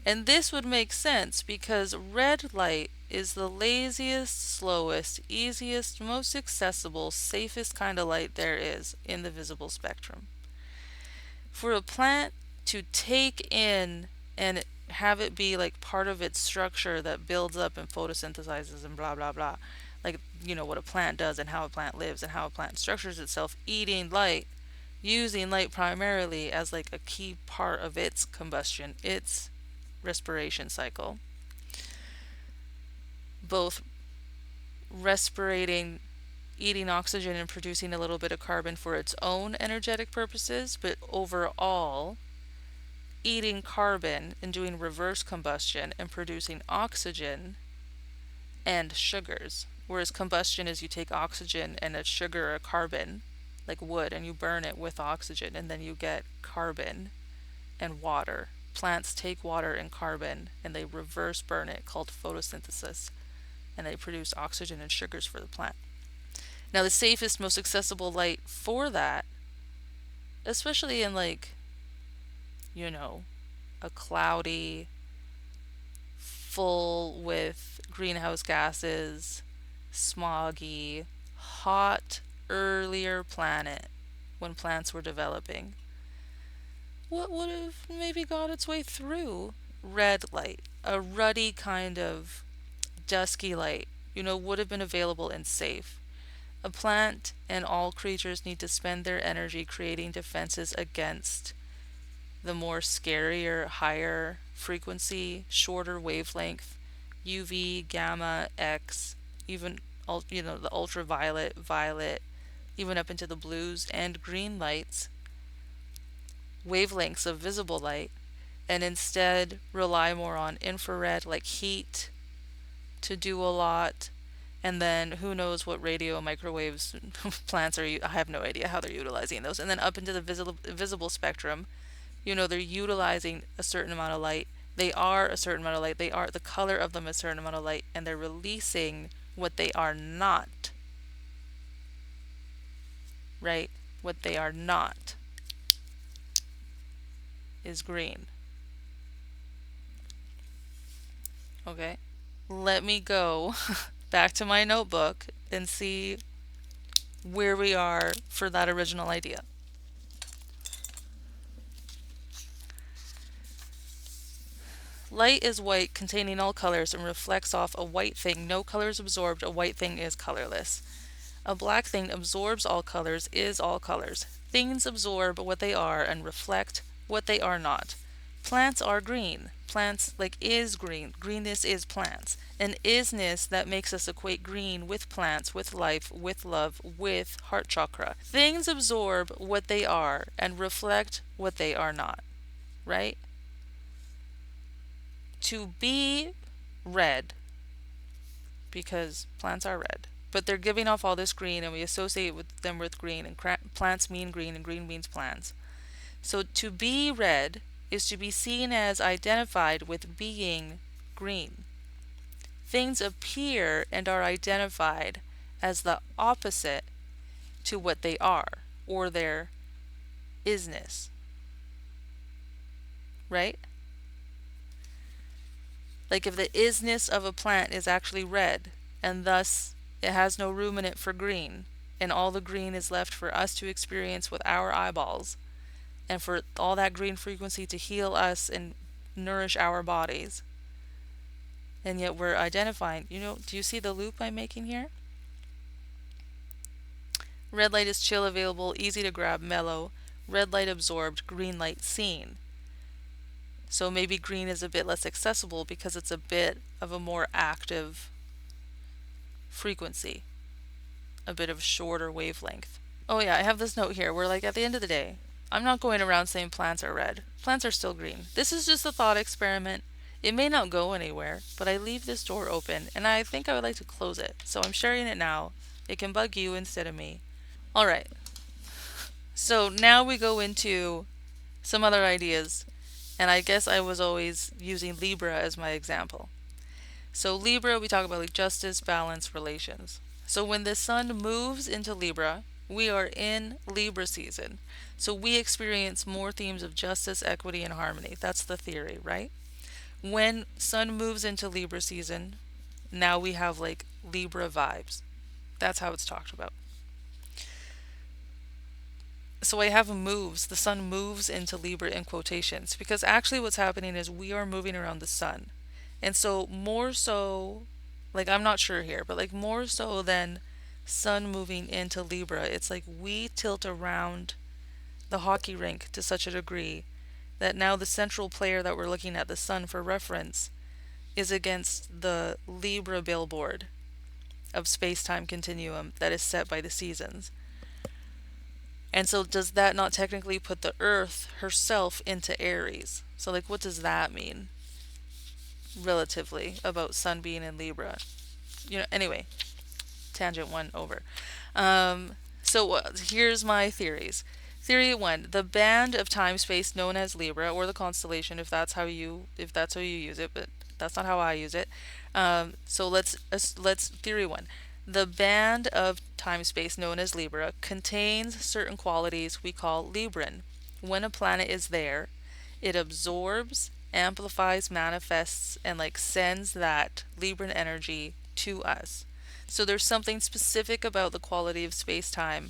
And this would make sense because red light is the laziest, slowest, easiest, most accessible, safest kind of light there is in the visible spectrum. For a plant to take in and have it be like part of its structure that builds up and photosynthesizes and blah blah blah, like what a plant does and how a plant lives and how a plant structures itself, eating light, using light primarily as like a key part of its combustion, its respiration cycle, both respirating, eating oxygen and producing a little bit of carbon for its own energetic purposes, but overall eating carbon and doing reverse combustion and producing oxygen and sugars. Whereas combustion is you take oxygen and a sugar or a carbon, like wood, and you burn it with oxygen, and then you get carbon and water. Plants take water and carbon and they reverse burn it, called photosynthesis, and they produce oxygen and sugars for the plant. Now, the safest, most accessible light for that, especially in a cloudy, full with greenhouse gases, smoggy, hot, earlier planet when plants were developing, what would have maybe got its way through red light, a ruddy kind of dusky light, would have been available and safe. A plant and all creatures need to spend their energy creating defenses against the more scarier, higher frequency, shorter wavelength, UV, gamma, X, even the ultraviolet, violet, even up into the blues and green lights, wavelengths of visible light, and instead rely more on infrared like heat to do a lot. And then who knows what radio microwaves plants are, I have no idea how they're utilizing those. And then up into the visible spectrum, they're utilizing a certain amount of light. They are a certain amount of light. They are the color of them a certain amount of light, and they're releasing what they are not. Right? What they are not is green. Okay? Let me go back to my notebook and see where we are for that original idea. Light is white, containing all colors, and reflects off a white thing. No colors absorbed. A white thing is colorless. A black thing absorbs all colors, is all colors. Things absorb what they are and reflect what they are not. Plants are green. Plants like is green. Greenness is plants. An isness that makes us equate green with plants, with life, with love, with heart chakra. Things absorb what they are and reflect what they are not, right? To be red, because plants are red, but they're giving off all this green and we associate with them with green, and plants mean green and green means plants. So to be red is to be seen as identified with being green. Things appear and are identified as the opposite to what they are, or their isness, right? Like if the isness of a plant is actually red, and thus it has no room in it for green, and all the green is left for us to experience with our eyeballs, and for all that green frequency to heal us and nourish our bodies. And yet we're identifying, do you see the loop I'm making here? Red light is chill, available, easy to grab, mellow. Red light absorbed, green light seen. So maybe green is a bit less accessible because it's a bit of a more active frequency, a bit of shorter wavelength. Oh yeah, I have this note here where, like, at the end of the day, I'm not going around saying plants are red. Plants are still green. This is just a thought experiment. It may not go anywhere, but I leave this door open and I think I would like to close it. So I'm sharing it now. It can bug you instead of me. Alright, so now we go into some other ideas, and I guess I was always using Libra as my example. So Libra, we talk about like justice, balance, relations. So when the sun moves into Libra, we are in Libra season. So we experience more themes of justice, equity, and harmony. That's the theory, right? When sun moves into Libra season, now we have like Libra vibes. That's how it's talked about. So I have moves. The sun moves into Libra in quotations because actually what's happening is we are moving around the sun. And so more so, like I'm not sure here, but like more so than sun moving into Libra, it's like we tilt around the hockey rink to such a degree that now the central player that we're looking at, the sun for reference, is against the Libra billboard of space-time continuum that is set by the seasons. And so does that not technically put the Earth herself into Aries? So like what does that mean relatively about sun being in Libra? Anyway, tangent one over. So here's my theories. Theory one: the band of time-space known as Libra, or the constellation, if that's how you use it, but that's not how I use it. So let's theory one: the band of time-space known as Libra contains certain qualities we call Libran. When a planet is there, it absorbs, amplifies, manifests, and like sends that Libran energy to us. So there's something specific about the quality of space-time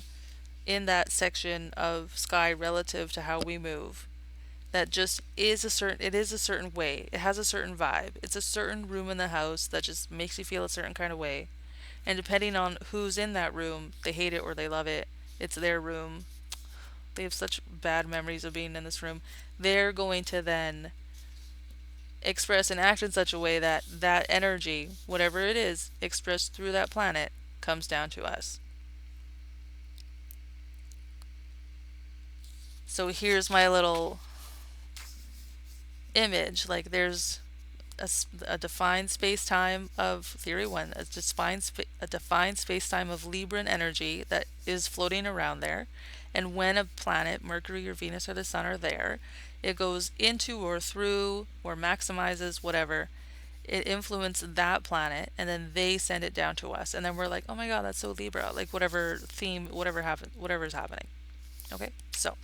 in that section of sky relative to how we move that just is a certain way. It has a certain vibe. It's a certain room in the house that just makes you feel a certain kind of way. And depending on who's in that room, they hate it or they love it. It's their room. They have such bad memories of being in this room. They're going to then express and act in such a way that that energy, whatever it is, expressed through that planet, comes down to us. So here's my little image. Like there's a defined space-time of theory one, a defined space-time of Libran energy that is floating around there. And when a planet, Mercury or Venus or the Sun, are there, it goes into or through or maximizes whatever. It influences that planet, and then they send it down to us. And then we're like, oh my God, that's so Libra. Like whatever theme, whatever's happening. Okay, so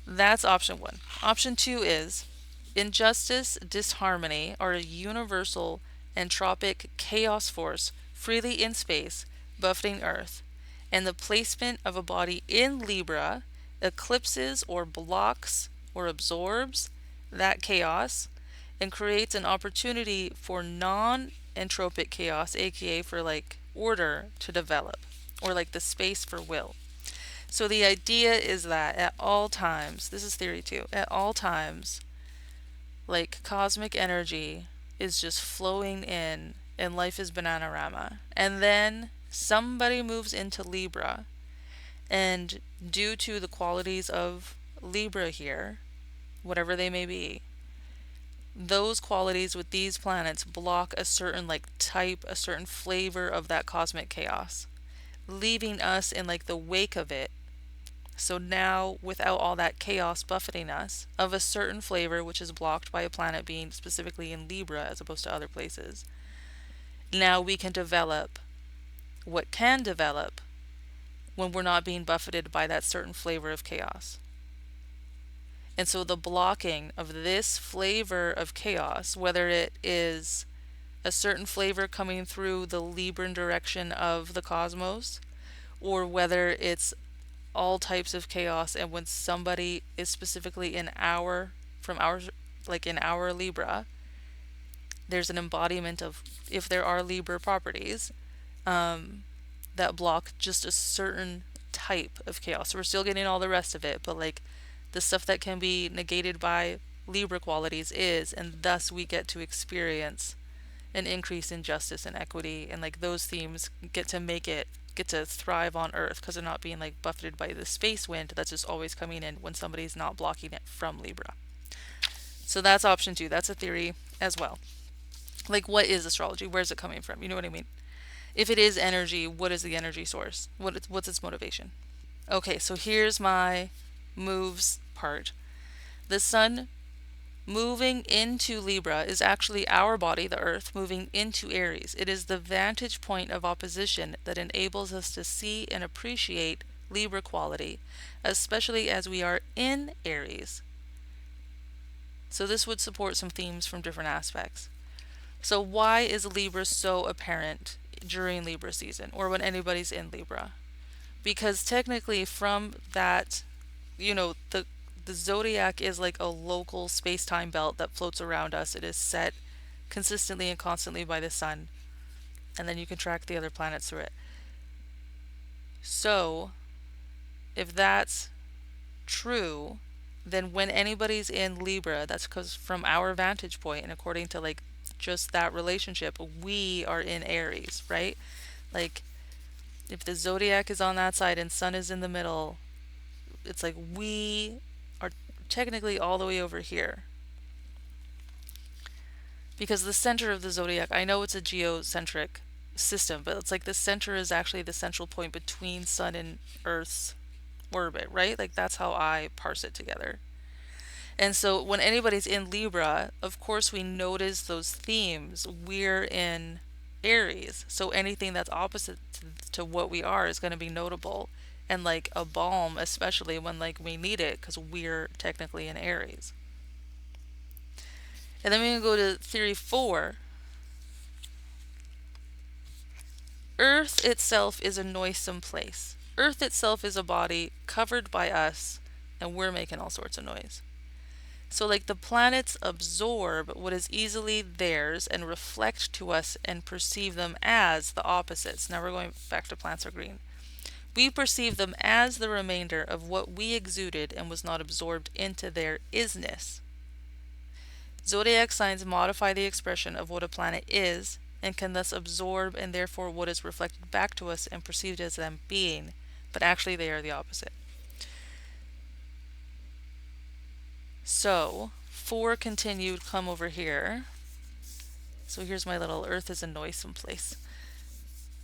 that's option one. Option two is injustice, disharmony are a universal entropic chaos force freely in space, buffeting Earth, and the placement of a body in Libra eclipses or blocks or absorbs that chaos and creates an opportunity for non-entropic chaos, aka for like order, to develop, or like the space for will. So the idea is that at all times, this is theory two, at all times, like cosmic energy is just flowing in and life is bananarama. And then somebody moves into Libra, and due to the qualities of Libra here, whatever they may be, those qualities with these planets block a certain like type, a certain flavor of that cosmic chaos, leaving us in like the wake of it. So now, without all that chaos buffeting us, of a certain flavor which is blocked by a planet being specifically in Libra as opposed to other places, now we can develop what can develop when we're not being buffeted by that certain flavor of chaos. And so the blocking of this flavor of chaos, whether it is a certain flavor coming through the Libran direction of the cosmos, or whether it's all types of chaos, and when somebody is specifically in our, from our, like in our Libra, there's an embodiment of, if there are Libra properties, that block just a certain type of chaos. So we're still getting all the rest of it, but like the stuff that can be negated by Libra qualities is, and thus we get to experience an increase in justice and equity, and like those themes get to make it, get to thrive on Earth because they're not being like buffeted by the space wind that's just always coming in when somebody's not blocking it from Libra. So that's option two. That's a theory as well. Like, what is astrology? Where's it coming from? You know what I mean? If it is energy, what is the energy source? What's its motivation? Okay, so here's my moves part. The sun moving into Libra is actually our body, the Earth, moving into Aries. It is the vantage point of opposition that enables us to see and appreciate Libra quality, especially as we are in Aries. So this would support some themes from different aspects. So why is Libra so apparent during Libra season, or when anybody's in Libra? Because technically from that, the zodiac is like a local space-time belt that floats around us. It is set consistently and constantly by the sun, and then you can track the other planets through it. So if that's true, then when anybody's in Libra, that's because from our vantage point and according to like just that relationship, we are in Aries, right? Like if the zodiac is on that side and sun is in the middle, it's like we are technically all the way over here. Because the center of the zodiac, I know it's a geocentric system, but it's like the center is actually the central point between sun and Earth's orbit, right? Like that's how I parse it together. And so when anybody's in Libra, of course we notice those themes. We're in Aries, so anything that's opposite to what we are is going to be notable, and like a balm, especially when like we need it because we're technically in Aries. And then we can go to theory 4. Earth itself is a noisome place. Earth itself is a body covered by us, and we're making all sorts of noise. So like the planets absorb what is easily theirs and reflect to us and perceive them as the opposites. Now we're going back to plants are green. We perceive them as the remainder of what we exuded and was not absorbed into their isness. Zodiac signs modify the expression of what a planet is and can thus absorb and therefore what is reflected back to us and perceived as them being, but actually they are the opposite. So, 4 continued, come over here. So here's my little Earth is a noisome place.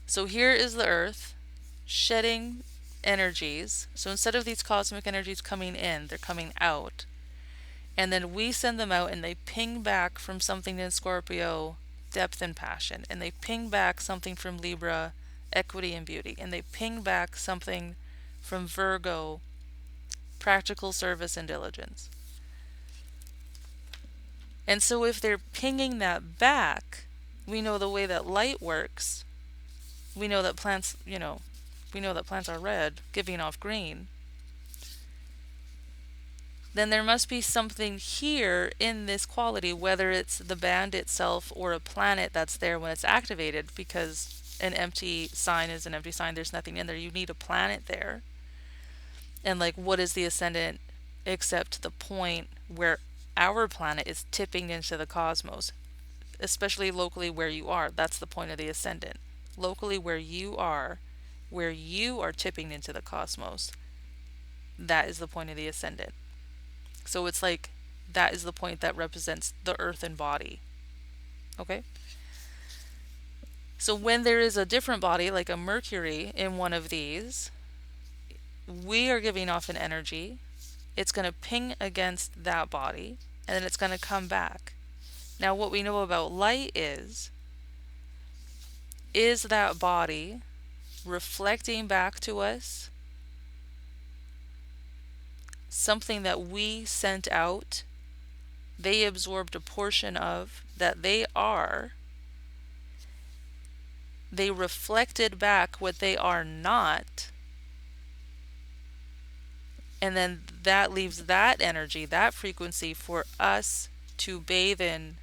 So here is the Earth shedding energies. So instead of these cosmic energies coming in, they're coming out. And then we send them out and they ping back from something in Scorpio, depth and passion. And they ping back something from Libra, equity and beauty. And they ping back something from Virgo, practical service and diligence. And so if they're pinging that back, we know the way that light works. We know that plants, we know that plants are red, giving off green. Then there must be something here in this quality, whether it's the band itself or a planet that's there when it's activated, because an empty sign is an empty sign. There's nothing in there. You need a planet there. And like, what is the ascendant except the point where our planet is tipping into the cosmos, especially locally where you are? That's the point of the ascendant. Locally where you are tipping into the cosmos, that is the point of the ascendant. So it's like that is the point that represents the earthen body. Okay? So when there is a different body, like a Mercury in one of these, we are giving off an energy. It's going to ping against that body, and then it's going to come back. Now, what we know about light is that body reflecting back to us something that we sent out, they absorbed a portion of, that they reflected back what they are not, and then that leaves that energy, that frequency for us to bathe in,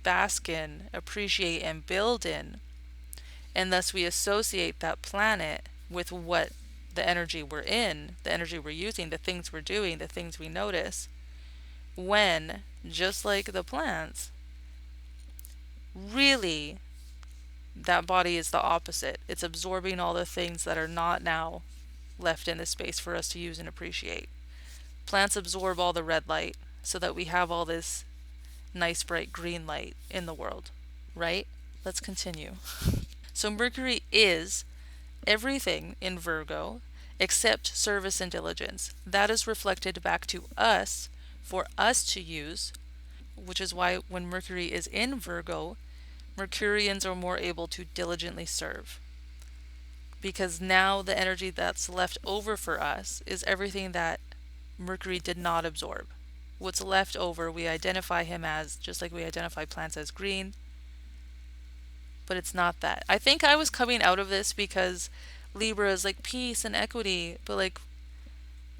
bask in, appreciate, and build in. And thus we associate that planet with what the energy we're in, the energy we're using, the things we're doing, the things we notice. When, just like the plants, really that body is the opposite. It's absorbing all the things that are not now left in the space for us to use and appreciate. Plants absorb all the red light so that we have all this nice bright green light in the world, right? Let's continue. So Mercury is everything in Virgo except service and diligence. That is reflected back to us for us to use, which is why when Mercury is in Virgo, Mercurians are more able to diligently serve. Because now the energy that's left over for us is everything that Mercury did not absorb. What's left over, we identify him as, just like we identify plants as green, but it's not that. I think I was coming out of this because Libra is like peace and equity, but like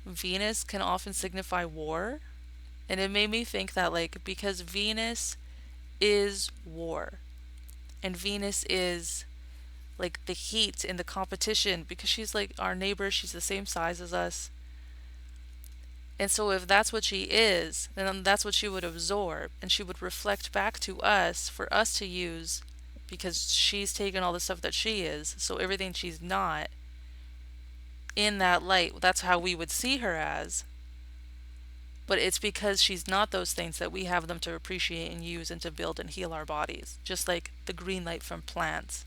Venus can often signify war. And it made me think that, like, because Venus is war, and Venus is like the heat in the competition, because she's like our neighbor, she's the same size as us. And so if that's what she is, then that's what she would absorb, and she would reflect back to us for us to use, because she's taken all the stuff that she is, so everything she's not, in that light, that's how we would see her as. But it's because she's not those things that we have them to appreciate and use and to build and heal our bodies. Just like the green light from plants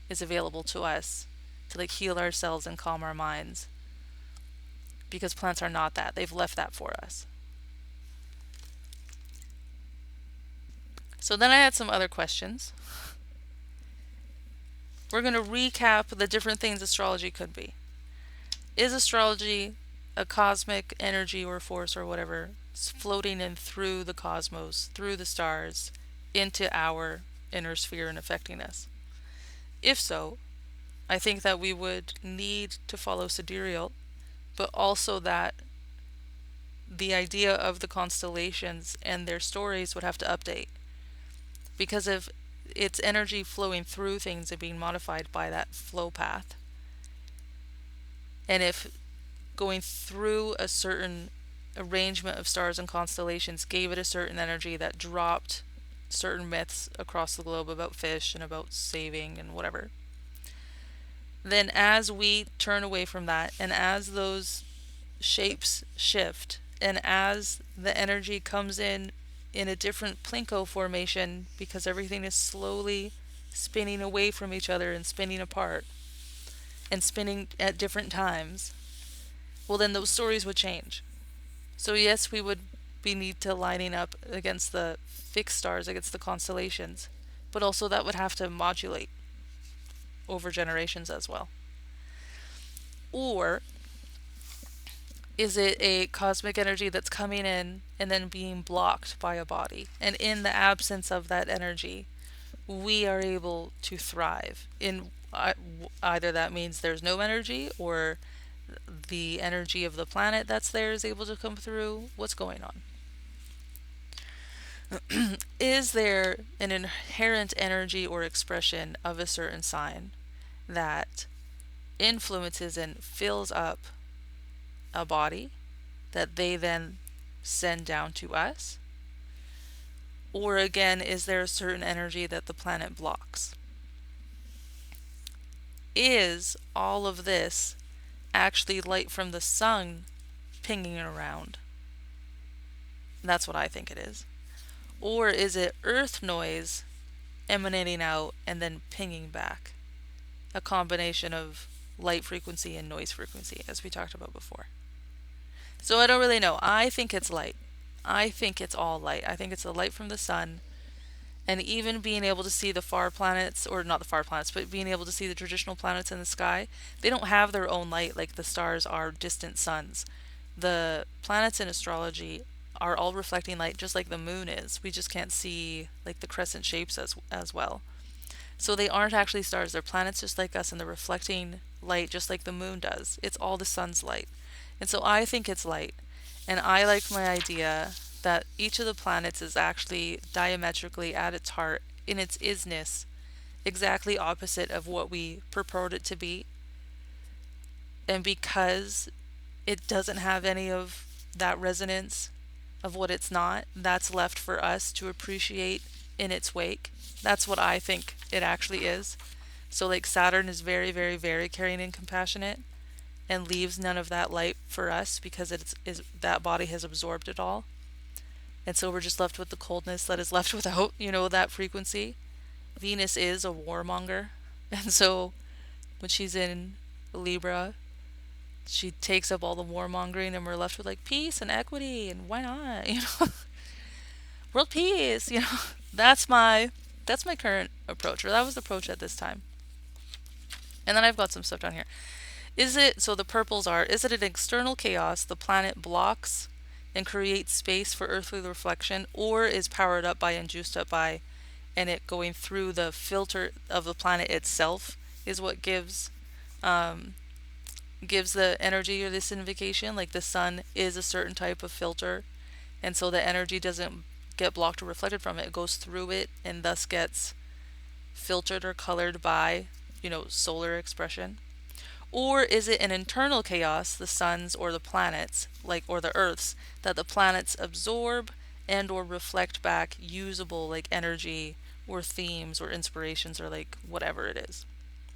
is available to us to like heal ourselves and calm our minds. Because plants are not that. They've left that for us. So then I had some other questions. We're going to recap the different things astrology could be. Is astrology a cosmic energy or force or whatever floating in through the cosmos, through the stars, into our inner sphere and affecting us? If so, I think that we would need to follow sidereal, but also that the idea of the constellations and their stories would have to update. Because if it's energy flowing through things and being modified by that flow path, and if going through a certain arrangement of stars and constellations gave it a certain energy that dropped certain myths across the globe about fish and about saving and whatever, then as we turn away from that, and as those shapes shift, and as the energy comes in a different plinko formation, because everything is slowly spinning away from each other and spinning apart and spinning at different times, well, then those stories would change. So yes, we would be need to lining up against the fixed stars, against the constellations, but also that would have to modulate over generations as well. Or is it a cosmic energy that's coming in and then being blocked by a body? And in the absence of that energy, we are able to thrive. In either that means there's no energy, or the energy of the planet that's there is able to come through. What's going on? Is there an inherent energy or expression of a certain sign that influences and fills up a body that they then send down to us? Or again, is there a certain energy that the planet blocks? Is all of this actually light from the sun pinging around? That's what I think it is. Or is it earth noise emanating out and then pinging back? A combination of light frequency and noise frequency, as we talked about before. So I don't really know. I think it's light. I think it's all light. I think it's the light from the sun. And even being able to see the far planets, or not the far planets, but being able to see the traditional planets in the sky, they don't have their own light like the stars are distant suns. The planets in astrology are all reflecting light just like the moon is. We just can't see like the crescent shapes as well. So they aren't actually stars, they're planets just like us, and they're reflecting light just like the moon does. It's all the sun's light. And so I think it's light. And I like my idea that each of the planets is actually diametrically at its heart, in its isness, exactly opposite of what we purport it to be. And because it doesn't have any of that resonance of what it's not, that's left for us to appreciate in its wake. That's what I think it actually is. So, like, Saturn is very, very, very caring and compassionate and leaves none of that light for us because that body has absorbed it all. And so we're just left with the coldness that is left without, that frequency. Venus is a warmonger. And so when she's in Libra, she takes up all the warmongering and we're left with like peace and equity and why not? World peace, That's my current approach, or that was the approach at this time. And then I've got some stuff down here. So the purples are, is it an external chaos the planet blocks and creates space for earthly reflection, or is powered up by and juiced up by, and it going through the filter of the planet itself is what gives the energy or this indication? Like the sun is a certain type of filter, and so the energy doesn't get blocked or reflected from it. It goes through it and thus gets filtered or colored by, solar expression. Or is it an internal chaos, the suns or the planets, or the earths, that the planets absorb and or reflect back usable energy or themes or inspirations or whatever it is?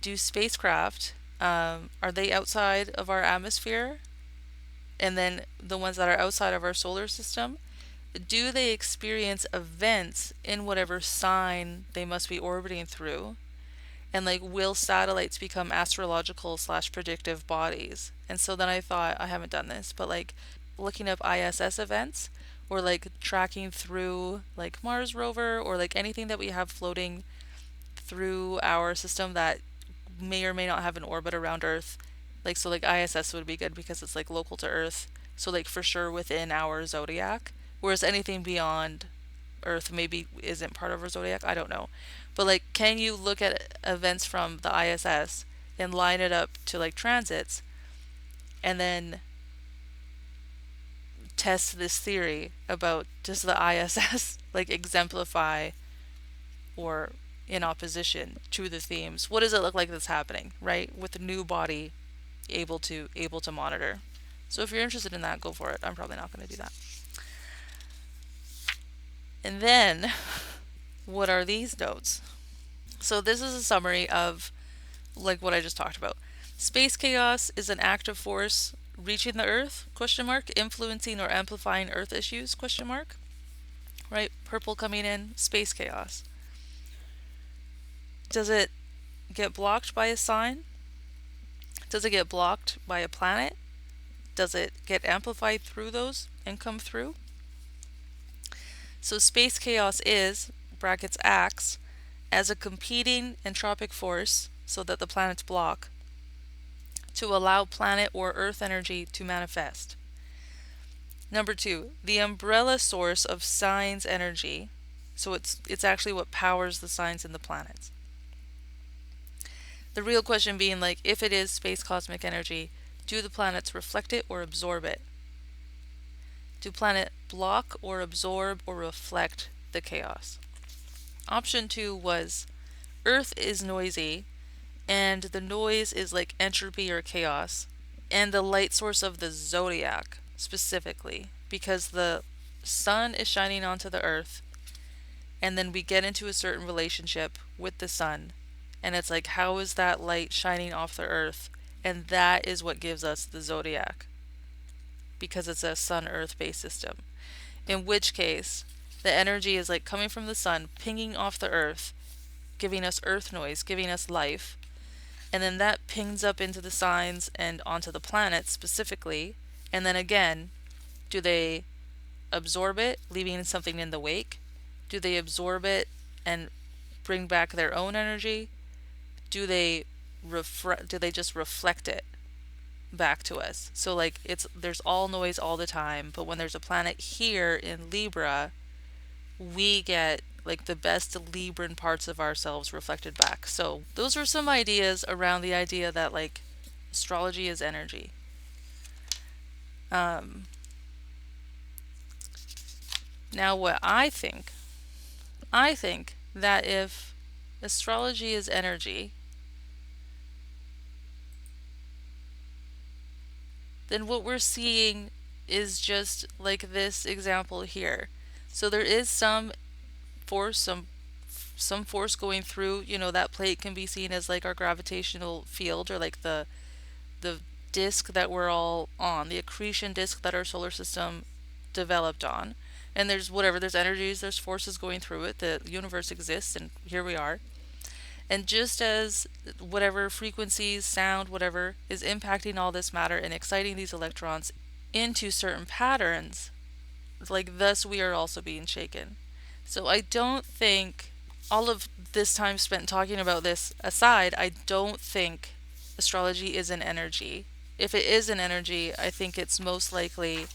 Do spacecraft, are they outside of our atmosphere? And then the ones that are outside of our solar system, do they experience events in whatever sign they must be orbiting through? And will satellites become astrological / predictive bodies? And so then I thought, I haven't done this, but looking up ISS events, or tracking through Mars rover, or anything that we have floating through our system that may or may not have an orbit around Earth. ISS would be good because it's local to Earth. So for sure within our zodiac. Whereas anything beyond Earth maybe isn't part of our zodiac. I don't know. But can you look at events from the ISS and line it up to transits and then test this theory about does the ISS exemplify or in opposition to the themes? What does it look like that's happening, right? With the new body able to monitor. So if you're interested in that, go for it. I'm probably not going to do that. And then, what are these notes? So this is a summary of what I just talked about. Space chaos is an active force reaching the Earth, ? Influencing or amplifying Earth issues, ? Right? Purple coming in, space chaos. Does it get blocked by a sign? Does it get blocked by a planet? Does it get amplified through those and come through? So space chaos is, acts, as a competing entropic force, so that the planets block, to allow planet or Earth energy to manifest. Number 2, the umbrella source of signs energy, so it's actually what powers the signs and the planets. The real question being if it is space cosmic energy, do the planets reflect it or absorb it? Do planet block or absorb or reflect the chaos? Option 2 was Earth is noisy and the noise is entropy or chaos, and the light source of the zodiac specifically, because the sun is shining onto the earth, and then we get into a certain relationship with the sun, and it's like, how is that light shining off the earth? And that is what gives us the zodiac, because it's a sun earth based system. In which case, the energy is like coming from the sun, pinging off the earth, giving us earth noise, giving us life, and then that pings up into the signs and onto the planets specifically. And then again, do they absorb it, leaving something in the wake? Do they absorb it and bring back their own energy? Do they just reflect it back to us? So like, there's all noise all the time, but when there's a planet here in Libra, we get like the best Libran parts of ourselves reflected back. So those are some ideas around the idea that like astrology is energy. Um, Now what I think that if astrology is energy, then what we're seeing is just like this example here. So there is force, some force going through, that plate can be seen as like our gravitational field, or like the disk that we're all on, the accretion disk that our solar system developed on. And there's energies, there's forces going through it. The universe exists, and here we are. And just as whatever frequencies, sound, whatever, is impacting all this matter and exciting these electrons into certain patterns, like thus we are also being shaken. So I don't think, all of this time spent talking about this aside, I don't think astrology is an energy. If it is an energy, I think it's most likely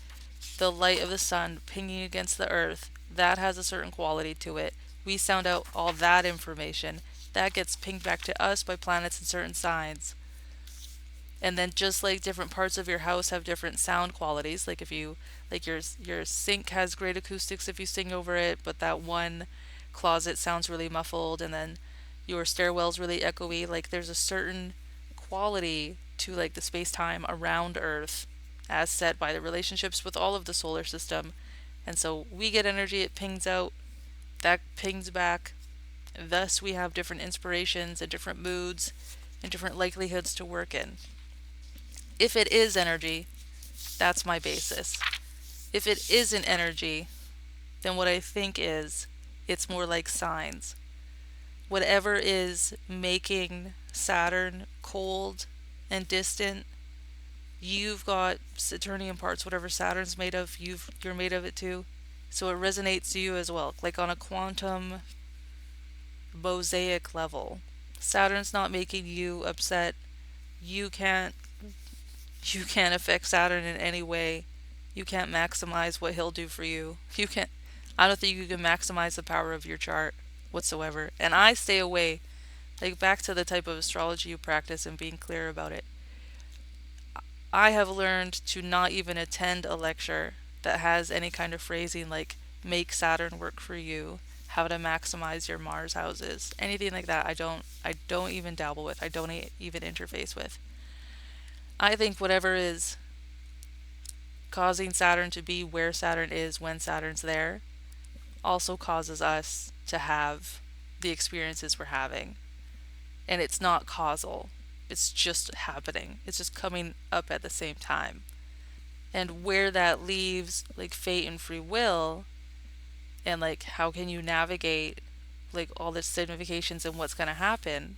the light of the sun pinging against the earth. That has a certain quality to it. We sound out all that information. That gets pinged back to us by planets in certain signs. And then just like different parts of your house have different sound qualities, like if you like your sink has great acoustics if you sing over it, but that one closet sounds really muffled, and then your stairwell's really echoey. Like there's a certain quality to like the space-time around Earth as set by the relationships with all of the solar system. And so we get energy, it pings out, that pings back. Thus we have different inspirations and different moods and different likelihoods to work in. If it is energy, that's my basis. If it isn't energy, then what I think is it's more like signs. Whatever is making Saturn cold and distant, you've got Saturnian parts. Whatever Saturn's made of, you're made of it too. So it resonates to you as well, like on a quantum mosaic level. Saturn's not making you upset. You can't you can't affect Saturn in any way. You can't maximize what he'll do for you. I don't think you can maximize the power of your chart whatsoever. And I stay away, like back to the type of astrology you practice and being clear about it. I have learned to not even attend a lecture that has any kind of phrasing like make Saturn work for you, how to maximize your Mars houses, anything like that. I don't even dabble with. I don't even interface with. I think whatever is causing Saturn to be where Saturn is when Saturn's there also causes us to have the experiences we're having. And it's not causal. It's just happening. It's just coming up at the same time. And where that leaves like fate and free will, and like how can you navigate like all the significations and what's going to happen,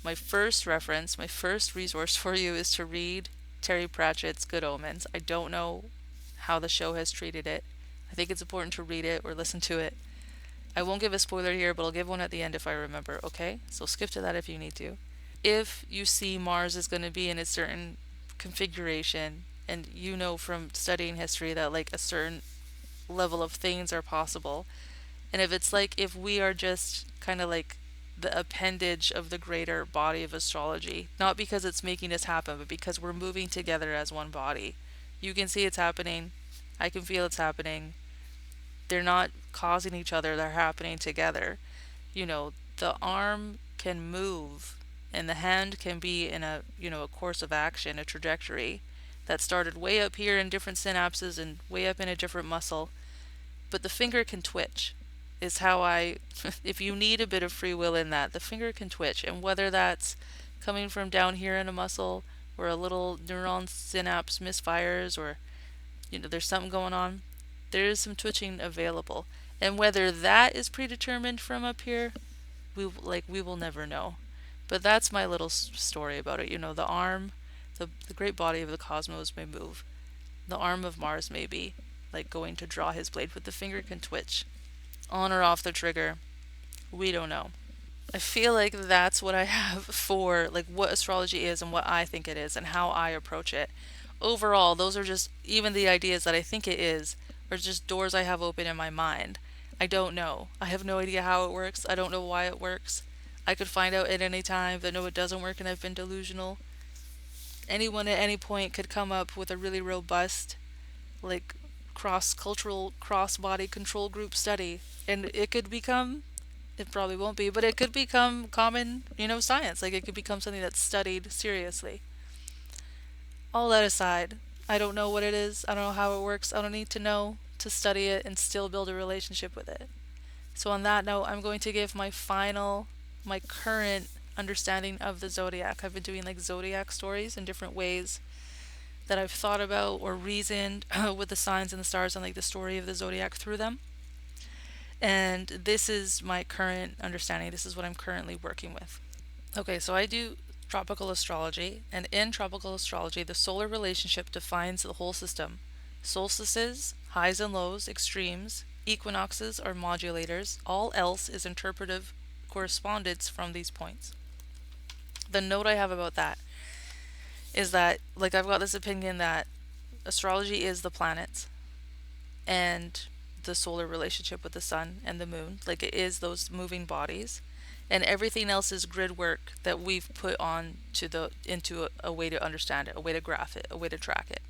my first resource for you is to read Terry Pratchett's Good Omens. I don't know how the show has treated it. I think it's important to read it or listen to it. I won't give a spoiler here, but I'll give one at the end if I remember, okay? So skip to that if you need to. If you see Mars is going to be in a certain configuration, and you know from studying history that like a certain level of things are possible, and if we are just kind of like the appendage of the greater body of astrology, not because it's making us happen, but because we're moving together as one body. You can see it's happening. I can feel it's happening. They're not causing each other, they're happening together. The arm can move And the hand can be in a, a course of action, a trajectory that started way up here in different synapses and way up in a different muscle, but the finger can twitch. Is how I, if you need a bit of free will in that, the finger can twitch. And whether that's coming from down here in a muscle where a little neuron synapse misfires, or, there's something going on, there is some twitching available. And whether that is predetermined from up here, we will never know. But that's my little story about it. The arm, the great body of the cosmos may move. The arm of Mars may be like going to draw his blade, but the finger can twitch on or off the trigger. We don't know. I feel like that's what I have for like what astrology is and what I think it is and how I approach it. Overall, those are just even the ideas that I think it is are just doors I have open in my mind. I don't know. I have no idea how it works. I don't know why it works. I could find out at any time that no, it doesn't work and I've been delusional. Anyone at any point could come up with a really robust, like, cross cultural, cross body control group study, and it could become, it probably won't be, but it could become common, science. Like, it could become something that's studied seriously. All that aside, I don't know what it is. I don't know how it works. I don't need to know to study it and still build a relationship with it. So, on that note, I'm going to give my current understanding of the zodiac. I've been doing like zodiac stories in different ways that I've thought about or reasoned with the signs and the stars and like the story of the zodiac through them. And this is my current understanding. This is what I'm currently working with. Okay, so I do tropical astrology, and in tropical astrology, the solar relationship defines the whole system. Solstices, highs and lows, extremes, equinoxes are modulators. All else is interpretive correspondence from these points. The note I have about that is that, like, I've got this opinion that astrology is the planets and the solar relationship with the sun and the moon. Like, it is those moving bodies, and everything else is grid work that we've put on to into a way to understand it, a way to graph it, a way to track it.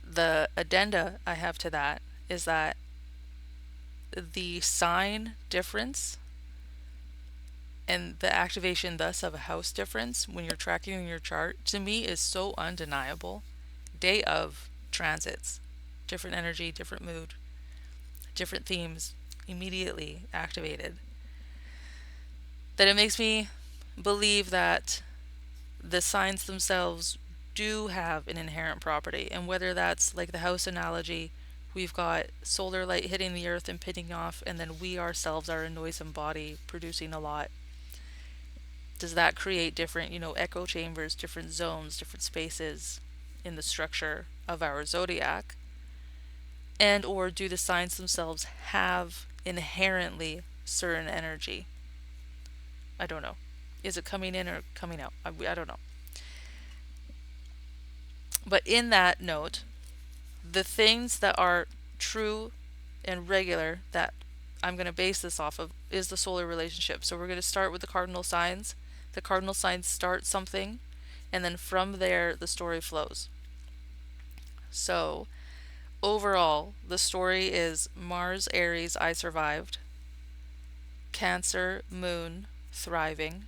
The addenda I have to that is that the sign difference and the activation thus of a house difference when you're tracking your chart, to me, is so undeniable. Day of transits, different energy, different mood, different themes immediately activated, that it makes me believe that the signs themselves do have an inherent property. And whether that's like the house analogy, we've got solar light hitting the earth and pinning off, and then we ourselves are a noisome body producing a lot. Does that create different, echo chambers, different zones, different spaces in the structure of our zodiac? And or do the signs themselves have inherently certain energy? I don't know. Is it coming in or coming out? I don't know. But in that note, the things that are true and regular that I'm going to base this off of is the solar relationship. So we're going to start with the cardinal signs. The cardinal signs start something, and then from there the story flows. So overall, the story is Mars, Aries, I survived. Cancer, Moon, thriving.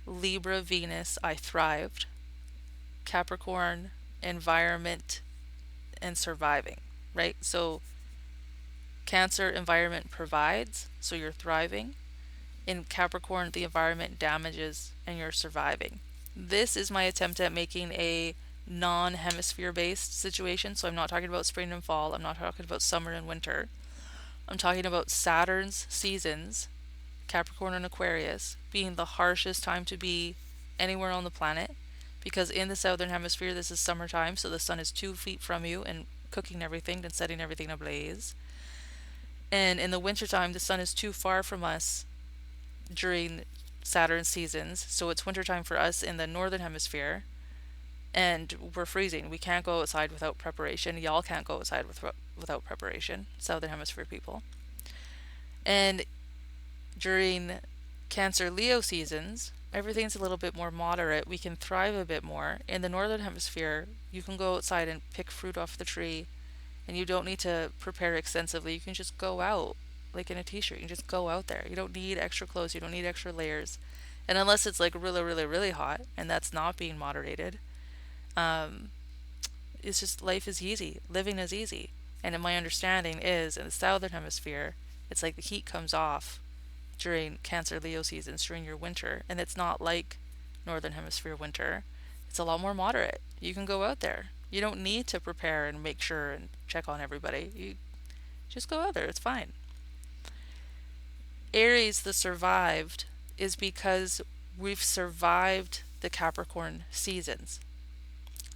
Libra, Venus, I thrived. Capricorn, environment and surviving, right? So Cancer, environment provides, so you're thriving. In Capricorn, the environment damages and you're surviving. This is my attempt at making a non-hemisphere based situation. So I'm not talking about spring and fall. I'm not talking about summer and winter. I'm talking about Saturn's seasons, Capricorn and Aquarius, being the harshest time to be anywhere on the planet, because in the southern hemisphere this is summertime, so the sun is 2 feet from you and cooking everything and setting everything ablaze. And in the wintertime the sun is too far from us during Saturn seasons, so it's wintertime for us in the northern hemisphere, and we're freezing. We can't go outside without preparation. Y'all can't go outside without preparation, southern hemisphere people. And during Cancer Leo seasons, everything's a little bit more moderate. We can thrive a bit more. In the northern hemisphere, you can go outside and pick fruit off the tree, and you don't need to prepare extensively. You can just go out like in a t-shirt. You can just go out there. You don't need extra clothes. You don't need extra layers. And unless it's like really, really, really hot and that's not being moderated, um, it's just life is easy. Living is easy. And in my understanding is in the southern hemisphere, it's like the heat comes off during Cancer Leo seasons during your winter, and it's not like northern hemisphere winter. It's a lot more moderate. You can go out there. You don't need to prepare and make sure and check on everybody. You just go out there. It's fine. Aries, the survived, is because we've survived the Capricorn seasons.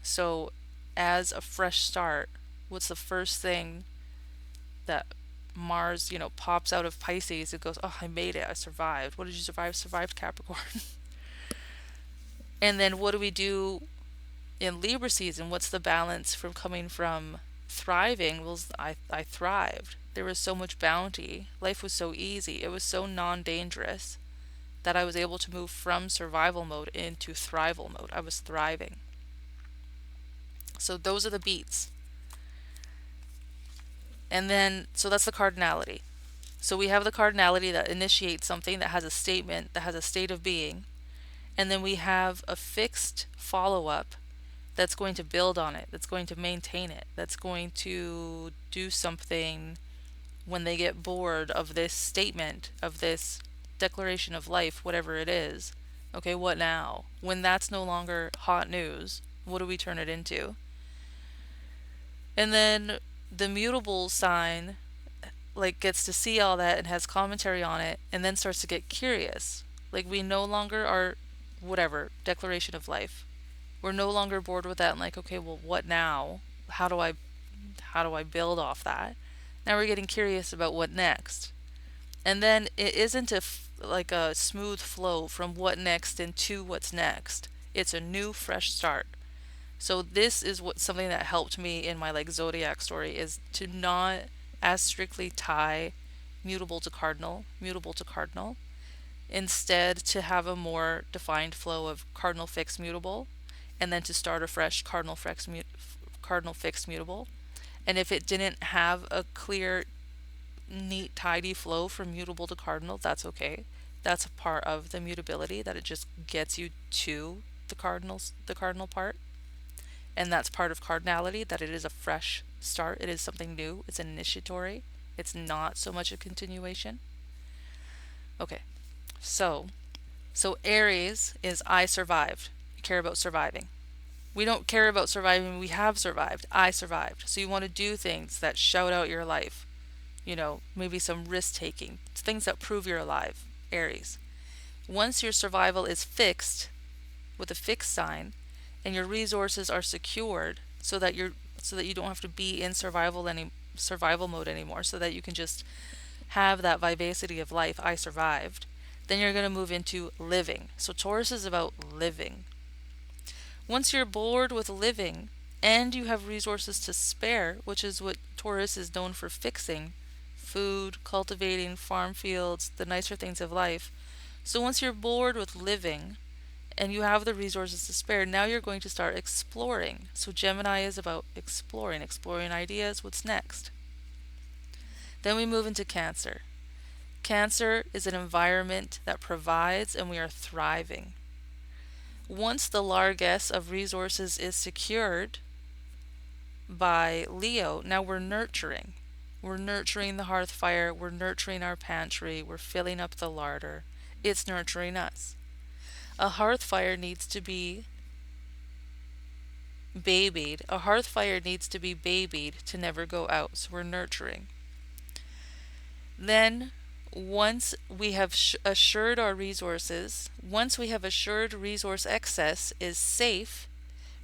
So, as a fresh start, what's the first thing that Mars, pops out of Pisces? It goes, oh, I made it. I survived. What did you survive? Survived Capricorn. And then what do we do in Libra season? What's the balance from coming from thriving? Well, I thrived. There was so much bounty. Life was so easy. It was so non dangerous that I was able to move from survival mode into thrival mode. I was thriving. So those are the beats. And then, so that's the cardinality. So we have the cardinality that initiates something, that has a statement, that has a state of being. And then we have a fixed follow up that's going to build on it, that's going to maintain it, that's going to do something when they get bored of this statement, of this declaration of life, whatever it is. Okay, what now? When that's no longer hot news, what do we turn it into? And then the mutable sign like gets to see all that and has commentary on it and then starts to get curious. Like we no longer are whatever declaration of life. We're no longer bored with that and like, okay, well, what now? How do I build off that? Now we're getting curious about what next. And then it isn't like a smooth flow from what next into what's next. It's a new fresh start. So this is what something that helped me in my like zodiac story is to not as strictly tie mutable to cardinal. Instead, to have a more defined flow of cardinal fixed mutable, and then to start afresh cardinal fixed mutable. And if it didn't have a clear, neat, tidy flow from mutable to cardinal, that's okay. That's a part of the mutability, that it just gets you to the cardinal part. And that's part of cardinality, that it is a fresh start. It is something new. It's initiatory. It's not so much a continuation. Okay, so Aries is I survived. You care about surviving. We don't care about surviving. We have survived. I survived. So you want to do things that shout out your life. Maybe some risk taking, things that prove you're alive. Aries. Once your survival is fixed with a fixed sign, and your resources are secured, so that you don't have to be in survival mode anymore, so that you can just have that vivacity of life. I survived. Then you're going to move into living. So Taurus is about living. Once you're bored with living and you have resources to spare, which is what Taurus is known for fixing, food, cultivating, farm fields, the nicer things of life. So once you're bored with living and you have the resources to spare, now you're going to start exploring. So Gemini is about exploring ideas, what's next. Then we move into Cancer. Cancer is an environment that provides, and we are thriving. Once the largesse of resources is secured by Leo, now we're nurturing. We're nurturing the hearth fire, we're nurturing our pantry, we're filling up the larder. It's nurturing us. A hearth fire needs to be babied. A hearth fire needs to be babied to never go out. So we're nurturing. Then, once we have assured our resources, once we have assured resource excess is safe,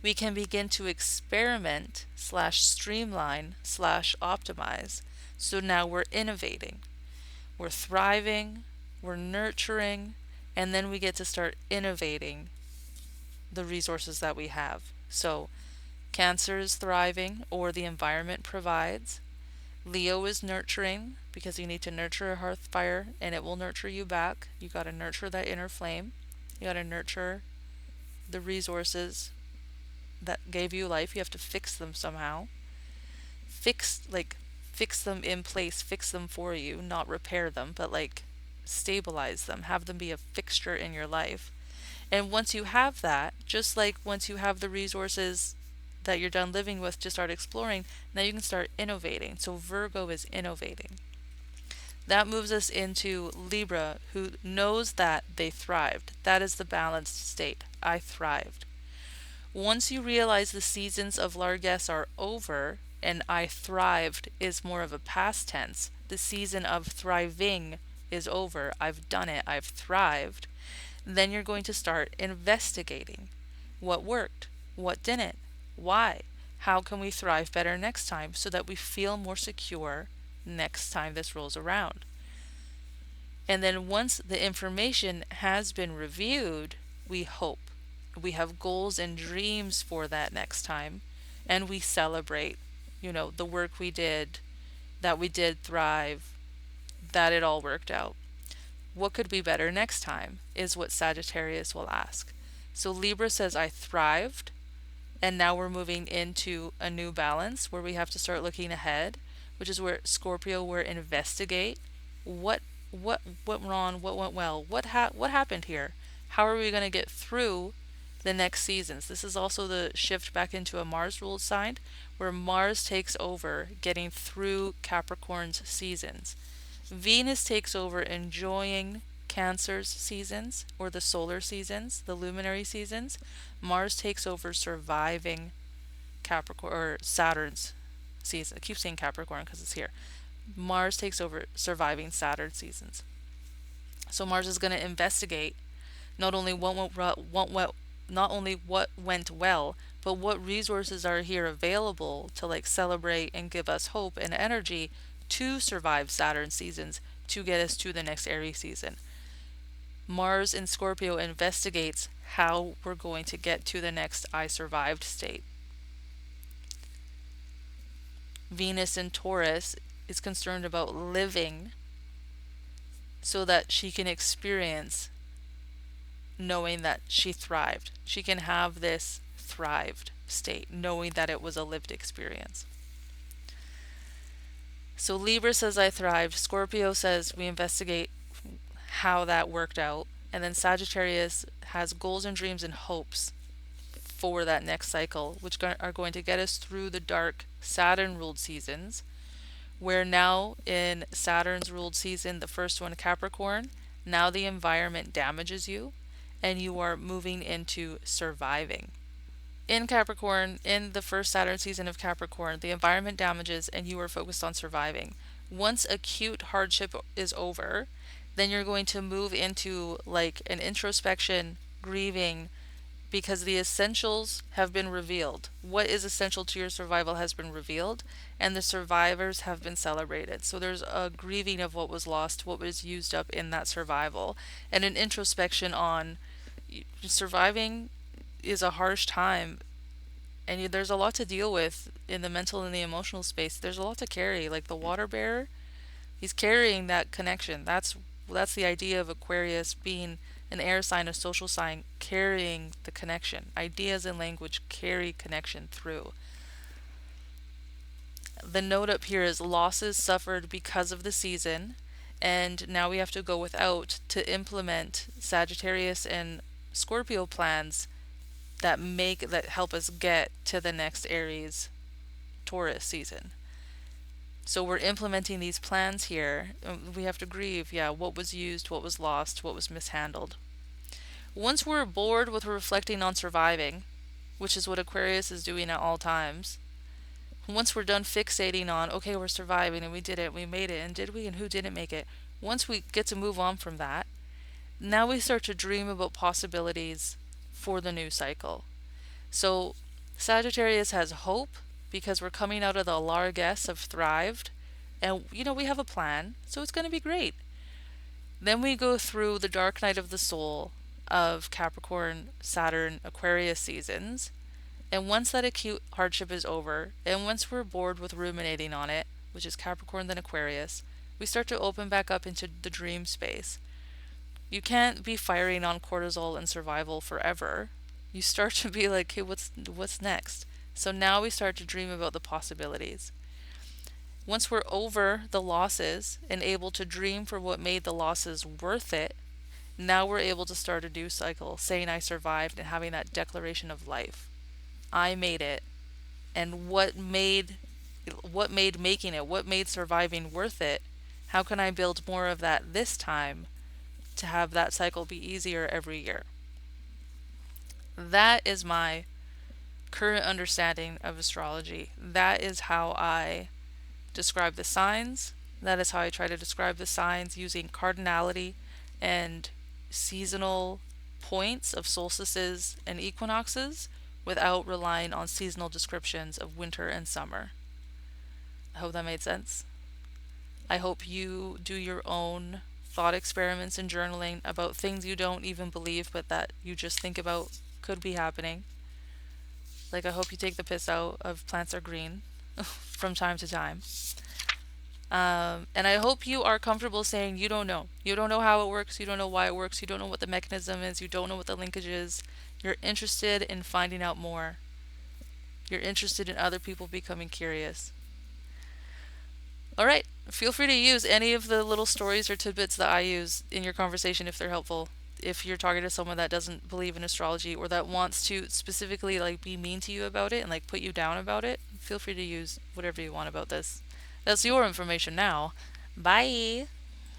we can begin to experiment slash streamline slash optimize. So now we're innovating. We're thriving, we're nurturing, and then we get to start innovating the resources that we have. So Cancer is thriving, or the environment provides. Leo is nurturing, because you need to nurture a hearth fire and it will nurture you back. You got to nurture that inner flame. You got to nurture the resources that gave you life. You have to fix them somehow. Fix them in place, fix them for you, not repair them, but like stabilize them, have them be a fixture in your life. And once you have that, just like once you have the resources that you're done living with to start exploring, now you can start innovating. So Virgo is innovating. That moves us into Libra, who knows that they thrived. That is the balanced state. I thrived. Once you realize the seasons of largesse are over, and I thrived is more of a past tense, the season of thriving is over. I've done it. I've thrived. Then you're going to start investigating what worked, what didn't, why, how can we thrive better next time so that we feel more secure next time this rolls around. And then once the information has been reviewed, we hope. We have goals and dreams for that next time, and we celebrate, the work we did, that we did thrive, that it all worked out. What could be better next time is what Sagittarius will ask. So Libra says, I thrived, and now we're moving into a new balance where we have to start looking ahead, which is where Scorpio will investigate what went wrong, what went well, what happened here, how are we going to get through the next seasons. This is also the shift back into a Mars ruled sign where Mars takes over getting through Capricorn's seasons. Venus takes over enjoying Cancer's seasons or the solar seasons, the luminary seasons. Mars takes over surviving Capricorn or Saturn's season. I keep saying Capricorn because it's here. Mars takes over surviving Saturn seasons. So Mars is going to investigate not only not only what went well, but what resources are here available to like celebrate and give us hope and energy to survive Saturn seasons to get us to the next Aries season. Mars in Scorpio investigates how we're going to get to the next I survived state. Venus in Taurus is concerned about living so that she can experience knowing that she thrived. She can have this thrived state, knowing that it was a lived experience. So Libra says I thrived. Scorpio says we investigate how that worked out. And then Sagittarius has goals and dreams and hopes for that next cycle, which are going to get us through the dark Saturn ruled seasons, where now in Saturn's ruled season, the first one, Capricorn, now the environment damages you and you are moving into surviving. In Capricorn, in the first Saturn season of Capricorn, the environment damages and you are focused on surviving. Once acute hardship is over, then you're going to move into like an introspection, grieving, because the essentials have been revealed. What is essential to your survival has been revealed, and the survivors have been celebrated. So there's a grieving of what was lost, what was used up in that survival, and an introspection on surviving is a harsh time, and there's a lot to deal with in the mental and the emotional space. There's a lot to carry. Like the water bearer, he's carrying that connection. That's the idea of Aquarius being an air sign, a social sign, carrying the connection. Ideas and language carry connection through. The note up here is losses suffered because of the season, and now we have to go without to implement Sagittarius and Scorpio plans that help us get to the next Aries Taurus season. So we're implementing these plans here. We have to grieve, what was used, what was lost, what was mishandled. Once we're bored with reflecting on surviving, which is what Aquarius is doing at all times, once we're done fixating on, okay, we're surviving and we did it, we made it, and did we, and who didn't make it, once we get to move on from that, now we start to dream about possibilities for the new cycle. So Sagittarius has hope because we're coming out of the largesse of thrived, and we have a plan, so it's going to be great. Then we go through the dark night of the soul of Capricorn, Saturn, Aquarius seasons, and once that acute hardship is over, and once we're bored with ruminating on it, which is Capricorn then Aquarius, we start to open back up into the dream space. You can't be firing on cortisol and survival forever. You start to be like, hey, what's next? So now we start to dream about the possibilities. Once we're over the losses and able to dream for what made the losses worth it, now we're able to start a new cycle, saying I survived and having that declaration of life. I made it. And what made making it, what made surviving worth it? How can I build more of that this time to have that cycle be easier every year? That is my current understanding of astrology. That is how I describe the signs. That is how I try to describe the signs using cardinality and seasonal points of solstices and equinoxes without relying on seasonal descriptions of winter and summer. I hope that made sense. I hope you do your own thought experiments and journaling about things you don't even believe but that you just think about could be happening. Like, I hope you take the piss out of plants are green from time to time. And I hope you are comfortable saying you don't know. You don't know how it works. You don't know why it works. You don't know what the mechanism is. You don't know what the linkage is. You're interested in finding out more. You're interested in other people becoming curious. All right. Feel free to use any of the little stories or tidbits that I use in your conversation if they're helpful. If you're talking to someone that doesn't believe in astrology or that wants to specifically like be mean to you about it and like put you down about it, feel free to use whatever you want about this. That's your information now. Bye.